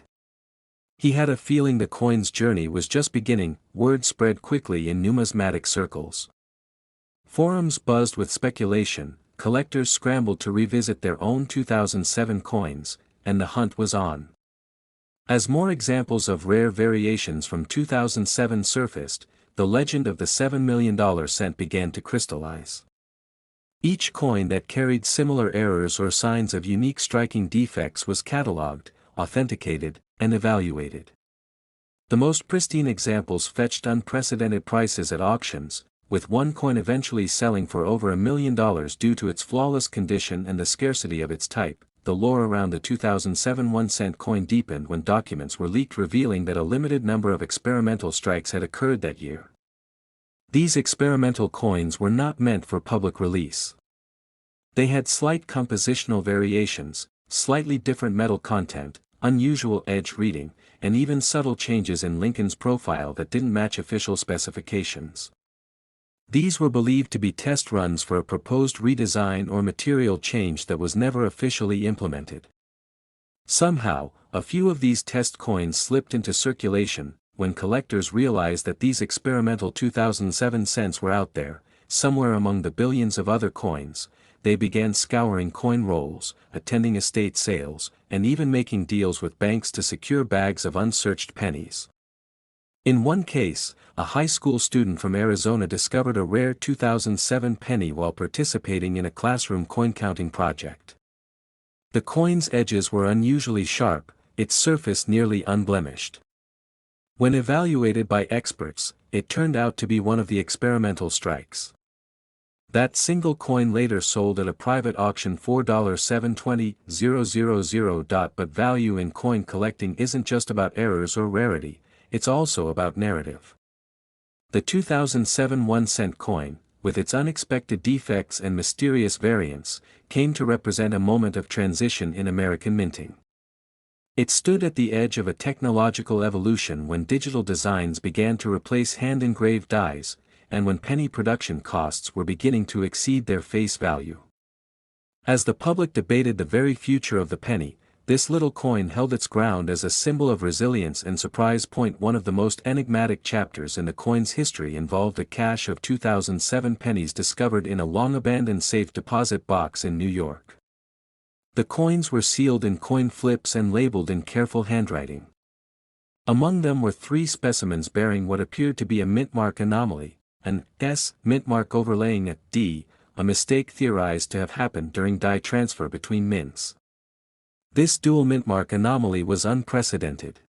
He had a feeling the coin's journey was just beginning. Word spread quickly in numismatic circles. Forums buzzed with speculation, collectors scrambled to revisit their own 2007 coins, and the hunt was on. As more examples of rare variations from 2007 surfaced, the legend of the $7 million cent began to crystallize. Each coin that carried similar errors or signs of unique striking defects was catalogued, authenticated, and evaluated. The most pristine examples fetched unprecedented prices at auctions, with one coin eventually selling for over $1 million due to its flawless condition and the scarcity of its type. The lore around the 2007 1-cent coin deepened when documents were leaked revealing that a limited number of experimental strikes had occurred that year. These experimental coins were not meant for public release. They had slight compositional variations, slightly different metal content, unusual edge reading, and even subtle changes in Lincoln's profile that didn't match official specifications. These were believed to be test runs for a proposed redesign or material change that was never officially implemented. Somehow, a few of these test coins slipped into circulation. When collectors realized that these experimental 2007 cents were out there, somewhere among the billions of other coins, they began scouring coin rolls, attending estate sales, and even making deals with banks to secure bags of unsearched pennies. In one case, a high school student from Arizona discovered a rare 2007 penny while participating in a classroom coin counting project. The coin's edges were unusually sharp, its surface nearly unblemished. When evaluated by experts, it turned out to be one of the experimental strikes. That single coin later sold at a private auction for $720,000. But value in coin collecting isn't just about errors or rarity, it's also about narrative. The 2007 1-cent coin, with its unexpected defects and mysterious variants, came to represent a moment of transition in American minting. It stood at the edge of a technological evolution when digital designs began to replace hand-engraved dies, and when penny production costs were beginning to exceed their face value. As the public debated the very future of the penny, this little coin held its ground as a symbol of resilience and surprise. One of the most enigmatic chapters in the coin's history involved a cache of 2007 pennies discovered in a long-abandoned safe deposit box in New York. The coins were sealed in coin flips and labeled in careful handwriting. Among them were 3 specimens bearing what appeared to be a mintmark anomaly, an S mintmark overlaying a D, a mistake theorized to have happened during die transfer between mints. This dual mintmark anomaly was unprecedented.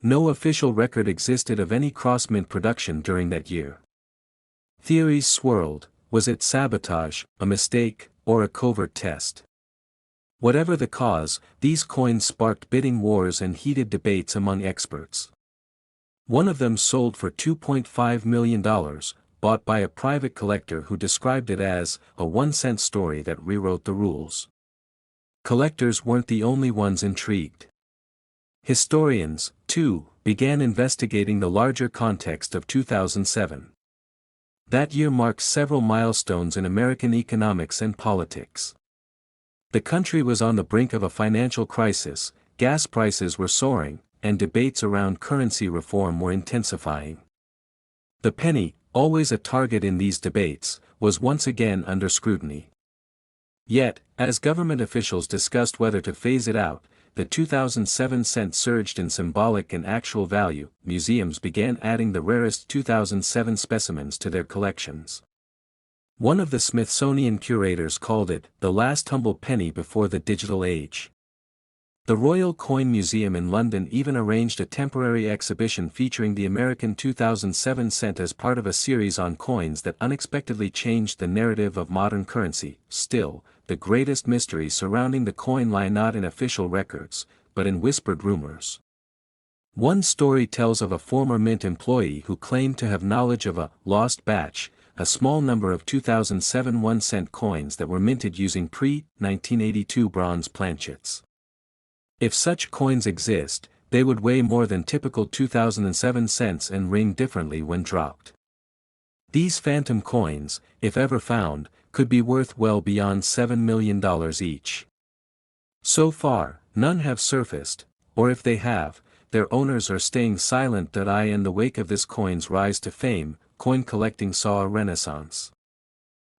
No official record existed of any cross-mint production during that year. Theories swirled: was it sabotage, a mistake, or a covert test? Whatever the cause, these coins sparked bidding wars and heated debates among experts. One of them sold for $2.5 million, bought by a private collector who described it as a 1-cent story that rewrote the rules. Collectors weren't the only ones intrigued. Historians, too, began investigating the larger context of 2007. That year marked several milestones in American economics and politics. The country was on the brink of a financial crisis, gas prices were soaring, and debates around currency reform were intensifying. The penny, always a target in these debates, was once again under scrutiny. Yet, as government officials discussed whether to phase it out, the 2007 cent surged in symbolic and actual value. Museums began adding the rarest 2007 specimens to their collections. One of the Smithsonian curators called it the last humble penny before the digital age. The Royal Coin Museum in London even arranged a temporary exhibition featuring the American 2007 cent as part of a series on coins that unexpectedly changed the narrative of modern currency. Still, the greatest mystery surrounding the coin lie not in official records, but in whispered rumors. One story tells of a former mint employee who claimed to have knowledge of a lost batch, a small number of 2007 1-cent coins that were minted using pre-1982 bronze planchets. If such coins exist, they would weigh more than typical 2007 cents and ring differently when dropped. These phantom coins, if ever found, could be worth well beyond $7 million each. So far, none have surfaced, or if they have, their owners are staying silent. In the wake of this coin's rise to fame, coin collecting saw a renaissance.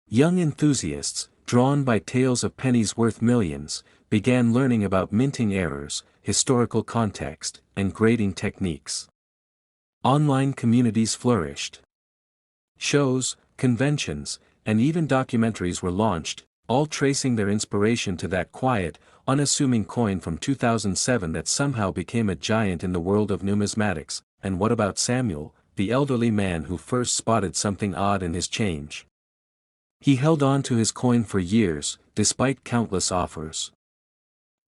Young enthusiasts, drawn by tales of pennies worth millions, began learning about minting errors, historical context, and grading techniques. Online communities flourished. Shows, conventions, and even documentaries were launched, all tracing their inspiration to that quiet, unassuming coin from 2007 that somehow became a giant in the world of numismatics. And what about Samuel, the elderly man who first spotted something odd in his change? He held on to his coin for years, despite countless offers.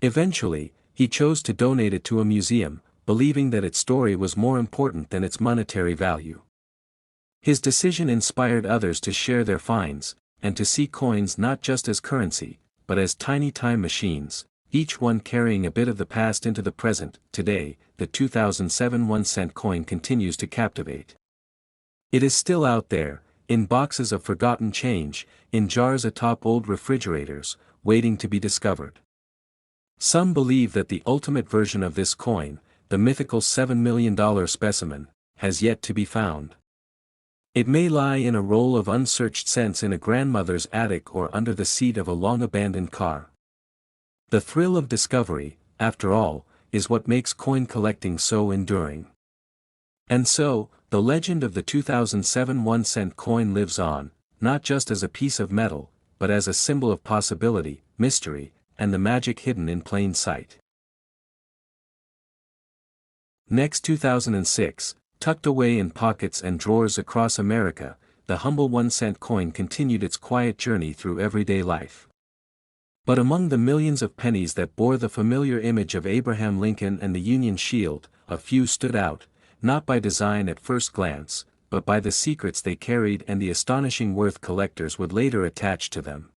Eventually, he chose to donate it to a museum, believing that its story was more important than its monetary value. His decision inspired others to share their finds, and to see coins not just as currency, but as tiny time machines, each one carrying a bit of the past into the present. Today, the 2007 1-cent coin continues to captivate. It is still out there, in boxes of forgotten change, in jars atop old refrigerators, waiting to be discovered. Some believe that the ultimate version of this coin, the mythical $7 million specimen, has yet to be found. It may lie in a roll of unsearched cents in a grandmother's attic or under the seat of a long-abandoned car. The thrill of discovery, after all, is what makes coin collecting so enduring. And so, the legend of the 2007 1-cent coin lives on, not just as a piece of metal, but as a symbol of possibility, mystery, and the magic hidden in plain sight. Next 2006, tucked away in pockets and drawers across America, the humble 1-cent coin continued its quiet journey through everyday life. But among the millions of pennies that bore the familiar image of Abraham Lincoln and the Union Shield, a few stood out, not by design at first glance, but by the secrets they carried and the astonishing worth collectors would later attach to them.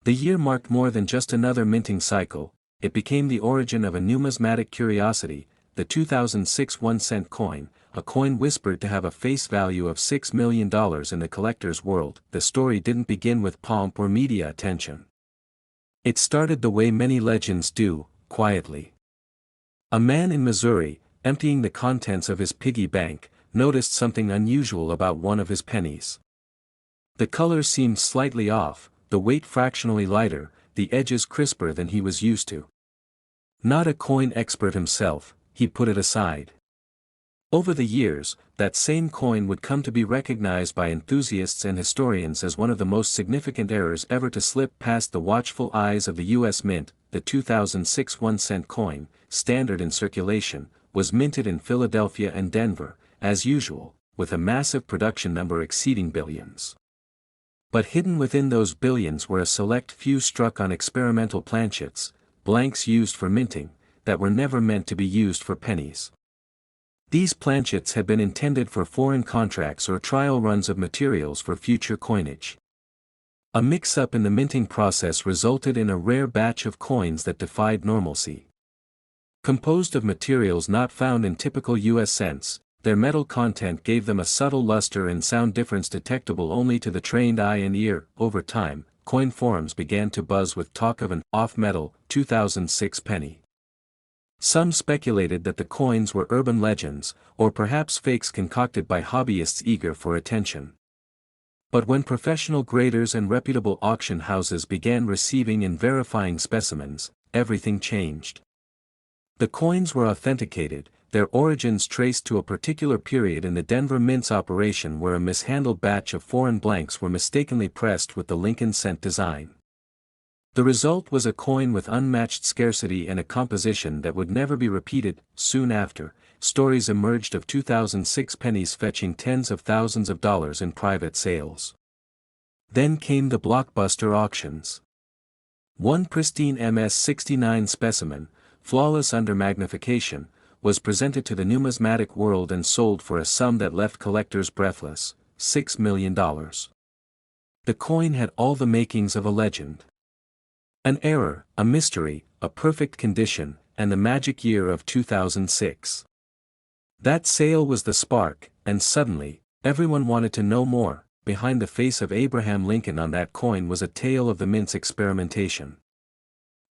The year marked more than just another minting cycle, it became the origin of a numismatic curiosity, the 2006 1-cent coin, a coin whispered to have a face value of $6 million in the collector's world. The story didn't begin with pomp or media attention. It started the way many legends do, quietly. A man in Missouri, emptying the contents of his piggy bank, noticed something unusual about one of his pennies. The color seemed slightly off, the weight fractionally lighter, the edges crisper than he was used to. Not a coin expert himself, he put it aside. Over the years, that same coin would come to be recognized by enthusiasts and historians as one of the most significant errors ever to slip past the watchful eyes of the U.S. Mint. The 2006 1-cent coin, standard in circulation, was minted in Philadelphia and Denver, as usual, with a massive production number exceeding billions. But hidden within those billions were a select few struck on experimental planchets, blanks used for minting, that were never meant to be used for pennies. These planchets had been intended for foreign contracts or trial runs of materials for future coinage. A mix-up in the minting process resulted in a rare batch of coins that defied normalcy. Composed of materials not found in typical U.S. cents, their metal content gave them a subtle luster and sound difference detectable only to the trained eye and ear. Over time, coin forums began to buzz with talk of an off-metal 2006 penny. Some speculated that the coins were urban legends, or perhaps fakes concocted by hobbyists eager for attention. But when professional graders and reputable auction houses began receiving and verifying specimens, everything changed. The coins were authenticated, their origins traced to a particular period in the Denver Mint's operation where a mishandled batch of foreign blanks were mistakenly pressed with the Lincoln cent design. The result was a coin with unmatched scarcity and a composition that would never be repeated. Soon after, stories emerged of 2006 pennies fetching tens of thousands of dollars in private sales. Then came the blockbuster auctions. One pristine MS-69 specimen, flawless under magnification, was presented to the numismatic world and sold for a sum that left collectors breathless, $6 million. The coin had all the makings of a legend. An error, a mystery, a perfect condition, and the magic year of 2006. That sale was the spark, and suddenly, everyone wanted to know more. Behind the face of Abraham Lincoln on that coin was a tale of the mint's experimentation.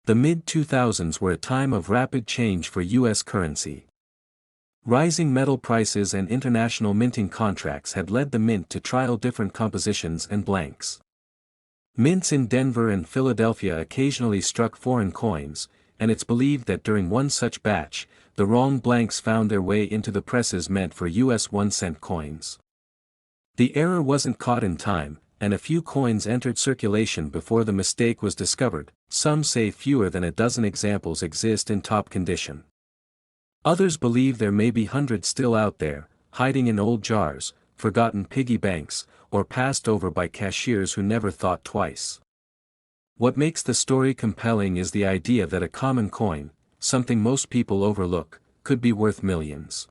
The mid-2000s were a time of rapid change for U.S. currency. Rising metal prices and international minting contracts had led the mint to trial different compositions and blanks. Mints in Denver and Philadelphia occasionally struck foreign coins, and it's believed that during one such batch, the wrong blanks found their way into the presses meant for U.S. 1-cent coins. The error wasn't caught in time, and a few coins entered circulation before the mistake was discovered. Some say fewer than a dozen examples exist in top condition. Others believe there may be hundreds still out there, hiding in old jars, forgotten piggy banks, or passed over by cashiers who never thought twice. What makes the story compelling is the idea that a common coin, something most people overlook, could be worth millions.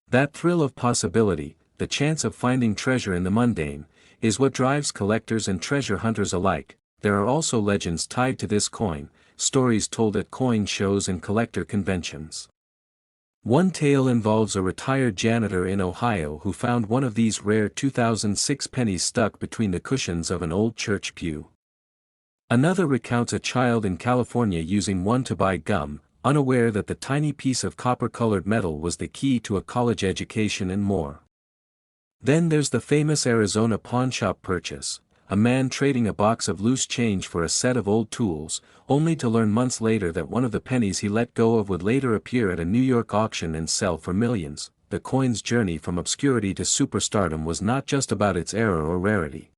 That thrill of possibility, the chance of finding treasure in the mundane, is what drives collectors and treasure hunters alike. There are also legends tied to this coin, stories told at coin shows and collector conventions. One tale involves a retired janitor in Ohio who found one of these rare 2006 pennies stuck between the cushions of an old church pew. Another recounts a child in California using one to buy gum, unaware that the tiny piece of copper-colored metal was the key to a college education, and more. Then there's the famous Arizona pawnshop purchase, a man trading a box of loose change for a set of old tools, only to learn months later that one of the pennies he let go of would later appear at a New York auction and sell for millions. The coin's journey from obscurity to superstardom was not just about its error or rarity.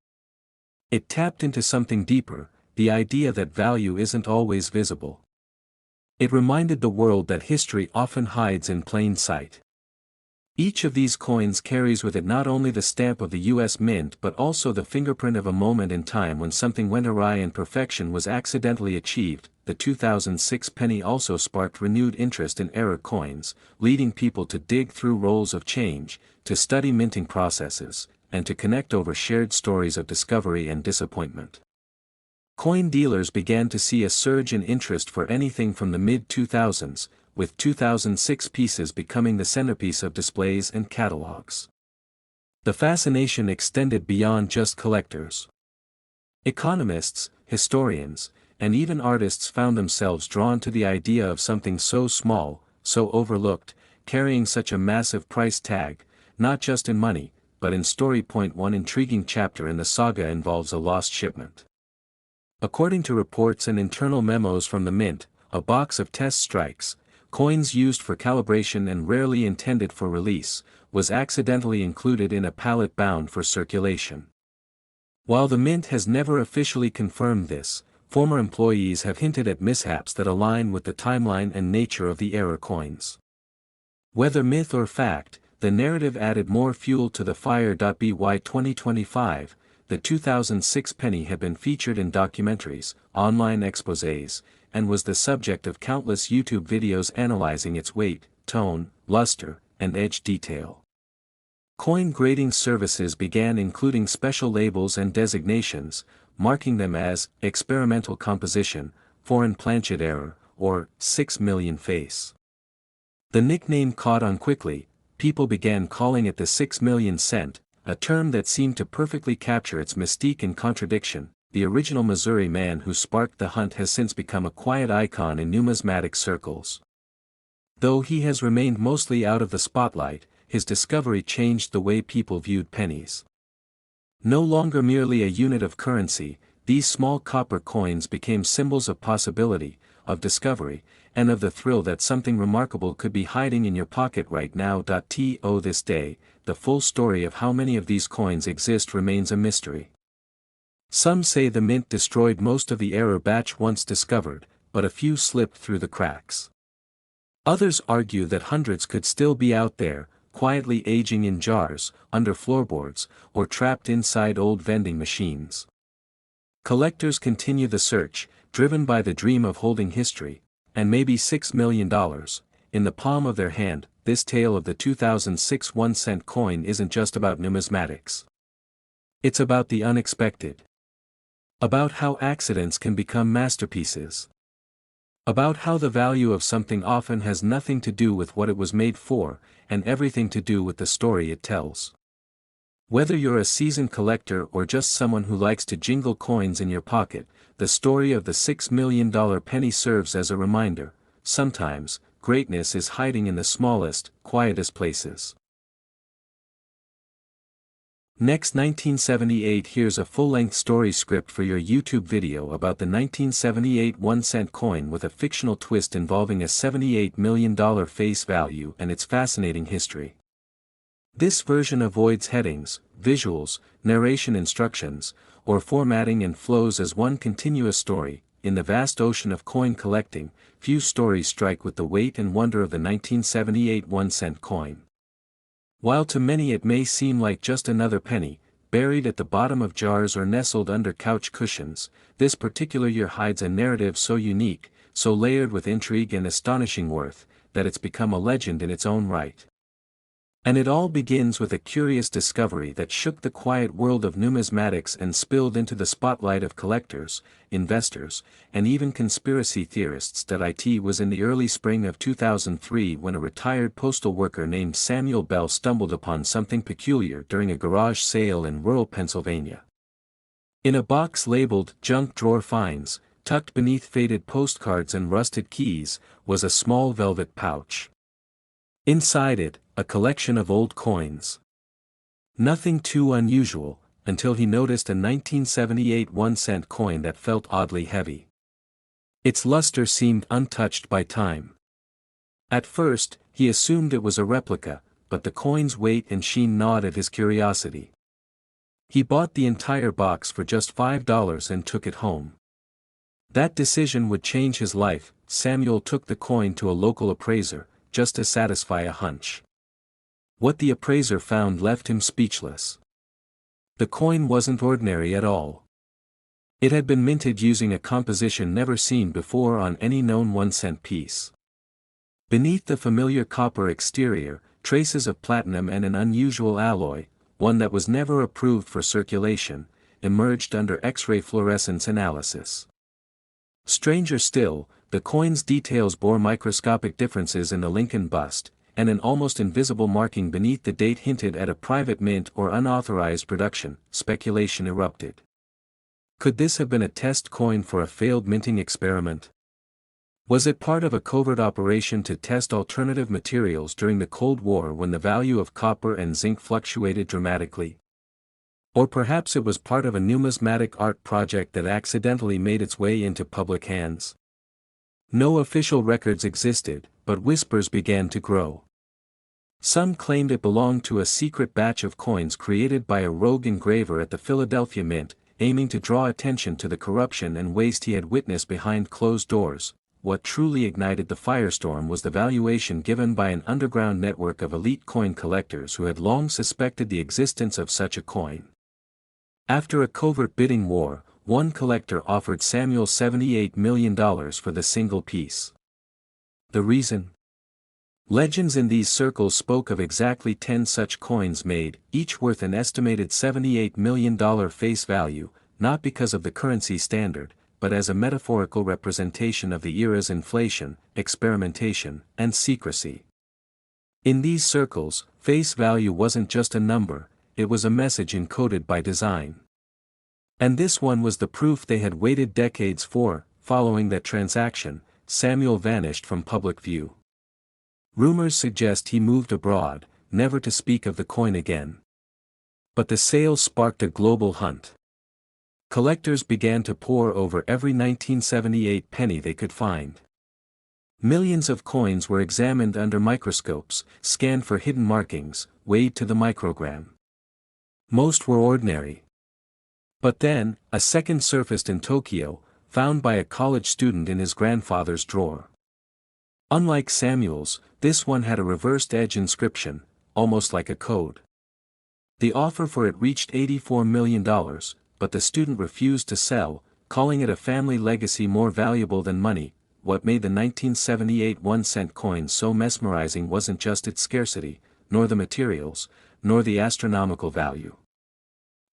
It tapped into something deeper, the idea that value isn't always visible. It reminded the world that history often hides in plain sight. Each of these coins carries with it not only the stamp of the U.S. Mint but also the fingerprint of a moment in time when something went awry and perfection was accidentally achieved. The 2006 penny also sparked renewed interest in error coins, leading people to dig through rolls of change, to study minting processes, and to connect over shared stories of discovery and disappointment. Coin dealers began to see a surge in interest for anything from the mid-2000s, with 2006 pieces becoming the centerpiece of displays and catalogs. The fascination extended beyond just collectors. Economists, historians, and even artists found themselves drawn to the idea of something so small, so overlooked, carrying such a massive price tag, not just in money, but in story. One intriguing chapter in the saga involves a lost shipment. According to reports and internal memos from the Mint, a box of test strikes, coins used for calibration and rarely intended for release, was accidentally included in a pallet bound for circulation. While the Mint has never officially confirmed this, former employees have hinted at mishaps that align with the timeline and nature of the error coins. Whether myth or fact, the narrative added more fuel to the fire. By 2025, the 2006 penny had been featured in documentaries, online exposés, and was the subject of countless YouTube videos analyzing its weight, tone, luster, and edge detail. Coin grading services began including special labels and designations, marking them as experimental composition, foreign planchet error, or 6 million face. The nickname caught on quickly. People began calling it the 6 million cent, a term that seemed to perfectly capture its mystique and contradiction. The original Missouri man who sparked the hunt has since become a quiet icon in numismatic circles. Though he has remained mostly out of the spotlight, his discovery changed the way people viewed pennies. No longer merely a unit of currency, these small copper coins became symbols of possibility, of discovery, and of the thrill that something remarkable could be hiding in your pocket right now. To this day, the full story of how many of these coins exist remains a mystery. Some say the Mint destroyed most of the error batch once discovered, but a few slipped through the cracks. Others argue that hundreds could still be out there, quietly aging in jars, under floorboards, or trapped inside old vending machines. Collectors continue the search, driven by the dream of holding history, and maybe $6 million, in the palm of their hand. This tale of the 2006 1-cent coin isn't just about numismatics. It's about the unexpected. About how accidents can become masterpieces. About how the value of something often has nothing to do with what it was made for, and everything to do with the story it tells. Whether you're a seasoned collector or just someone who likes to jingle coins in your pocket, the story of the $6 million penny serves as a reminder. Sometimes, greatness is hiding in the smallest, quietest places. Next, 1978. Here's a full-length story script for your YouTube video about the 1978 1-cent coin with a fictional twist involving a $78 million face value and its fascinating history. This version avoids headings, visuals, narration instructions, or formatting and flows as one continuous story. In the vast ocean of coin collecting, few stories strike with the weight and wonder of the 1978 1-cent coin. While to many it may seem like just another penny, buried at the bottom of jars or nestled under couch cushions, this particular year hides a narrative so unique, so layered with intrigue and astonishing worth, that it's become a legend in its own right. And it all begins with a curious discovery that shook the quiet world of numismatics and spilled into the spotlight of collectors, investors, and even conspiracy theorists. It was in the early spring of 2003 when a retired postal worker named Samuel Bell stumbled upon something peculiar during a garage sale in rural Pennsylvania. In a box labeled "Junk Drawer Finds," tucked beneath faded postcards and rusted keys, was a small velvet pouch. Inside it, a collection of old coins. Nothing too unusual, until he noticed a 1978 1-cent coin that felt oddly heavy. Its luster seemed untouched by time. At first, he assumed it was a replica, but the coin's weight and sheen gnawed at his curiosity. He bought the entire box for just $5 and took it home. That decision would change his life. Samuel took the coin to a local appraiser, just to satisfy a hunch. What the appraiser found left him speechless. The coin wasn't ordinary at all. It had been minted using a composition never seen before on any known 1-cent piece. Beneath the familiar copper exterior, traces of platinum and an unusual alloy, one that was never approved for circulation, emerged under X-ray fluorescence analysis. Stranger still, the coin's details bore microscopic differences in the Lincoln bust, and an almost invisible marking beneath the date hinted at a private mint or unauthorized production. Speculation erupted. Could this have been a test coin for a failed minting experiment? Was it part of a covert operation to test alternative materials during the Cold War when the value of copper and zinc fluctuated dramatically? Or perhaps it was part of a numismatic art project that accidentally made its way into public hands? No official records existed, but whispers began to grow. Some claimed it belonged to a secret batch of coins created by a rogue engraver at the Philadelphia Mint, aiming to draw attention to the corruption and waste he had witnessed behind closed doors. What truly ignited the firestorm was the valuation given by an underground network of elite coin collectors who had long suspected the existence of such a coin. After a covert bidding war, one collector offered Samuel $78 million for the single piece. The reason? Legends in these circles spoke of exactly 10 such coins made, each worth an estimated $78 million face value, not because of the currency standard, but as a metaphorical representation of the era's inflation, experimentation, and secrecy. In these circles, face value wasn't just a number, it was a message encoded by design. And this one was the proof they had waited decades for. Following that transaction, Samuel vanished from public view. Rumors suggest he moved abroad, never to speak of the coin again. But the sale sparked a global hunt. Collectors began to pore over every 1978 penny they could find. Millions of coins were examined under microscopes, scanned for hidden markings, weighed to the microgram. Most were ordinary. But then, a second surfaced in Tokyo, found by a college student in his grandfather's drawer. Unlike Samuel's, this one had a reversed edge inscription, almost like a code. The offer for it reached $84 million, but the student refused to sell, calling it a family legacy more valuable than money. what made the 1978 1-cent coin so mesmerizing wasn't just its scarcity, nor the materials, nor the astronomical value.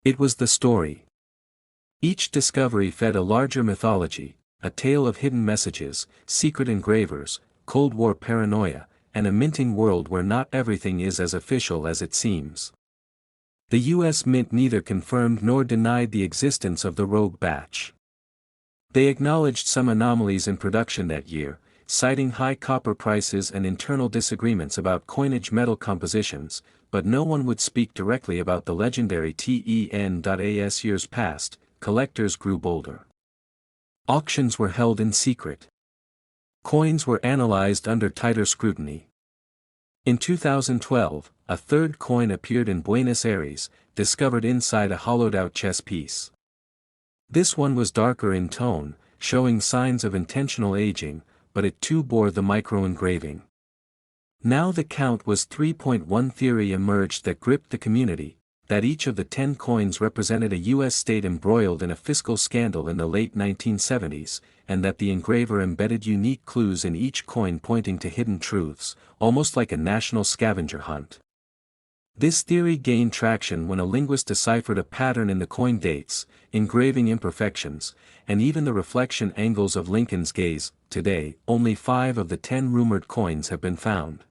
It was the story. Each discovery fed a larger mythology, a tale of hidden messages, secret engravers, Cold War paranoia, and a minting world where not everything is as official as it seems. The U.S. Mint neither confirmed nor denied the existence of the rogue batch. They acknowledged some anomalies in production that year, citing high copper prices and internal disagreements about coinage metal compositions, but no one would speak directly about the legendary ten.as. Years passed, collectors grew bolder. Auctions were held in secret. Coins were analyzed under tighter scrutiny. In 2012, a third coin appeared in Buenos Aires, discovered inside a hollowed-out chess piece. This one was darker in tone, showing signs of intentional aging, but it too bore the micro-engraving. Now the count was 3.1. Theory emerged that gripped the community, that each of the 10 coins represented a U.S. state embroiled in a fiscal scandal in the late 1970s, and that the engraver embedded unique clues in each coin pointing to hidden truths, almost like a national scavenger hunt. This theory gained traction when a linguist deciphered a pattern in the coin dates, engraving imperfections, and even the reflection angles of Lincoln's gaze. Today, only 5 of the 10 rumored coins have been found.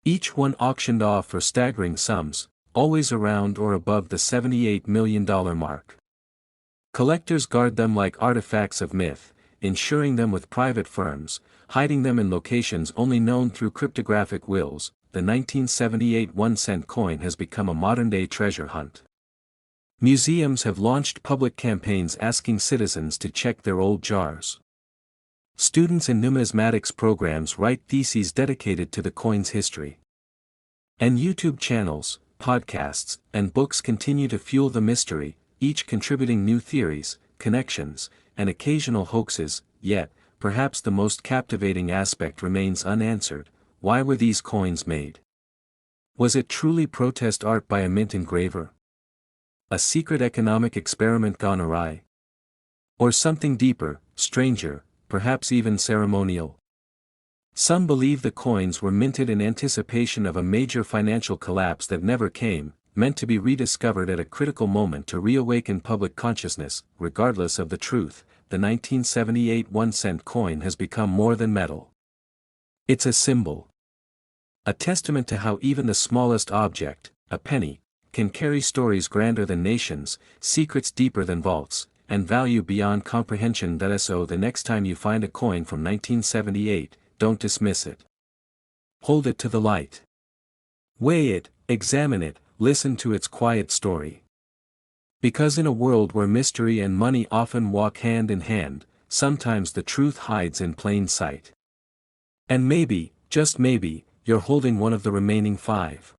Each one auctioned off for staggering sums, always around or above the $78 million mark. Collectors guard them like artifacts of myth, insuring them with private firms, hiding them in locations only known through cryptographic wills. The 1978 1-cent coin has become a modern-day treasure hunt. Museums have launched public campaigns asking citizens to check their old jars. Students in numismatics programs write theses dedicated to the coin's history. And YouTube channels, podcasts, and books continue to fuel the mystery, each contributing new theories, connections, and occasional hoaxes. Yet, perhaps the most captivating aspect remains unanswered: why were these coins made? Was it truly protest art by a mint engraver? A secret economic experiment gone awry? Or something deeper, stranger, perhaps even ceremonial? Some believe the coins were minted in anticipation of a major financial collapse that never came, meant to be rediscovered at a critical moment to reawaken public consciousness. Regardless of the truth, the 1978 1-cent coin has become more than metal. It's a symbol. A testament to how even the smallest object, a penny, can carry stories grander than nations, secrets deeper than vaults, and value beyond comprehension. So the next time you find a coin from 1978, don't dismiss it. Hold it to the light. Weigh it, examine it, listen to its quiet story. Because in a world where mystery and money often walk hand in hand, sometimes the truth hides in plain sight. And maybe, just maybe, you're holding one of the remaining 5.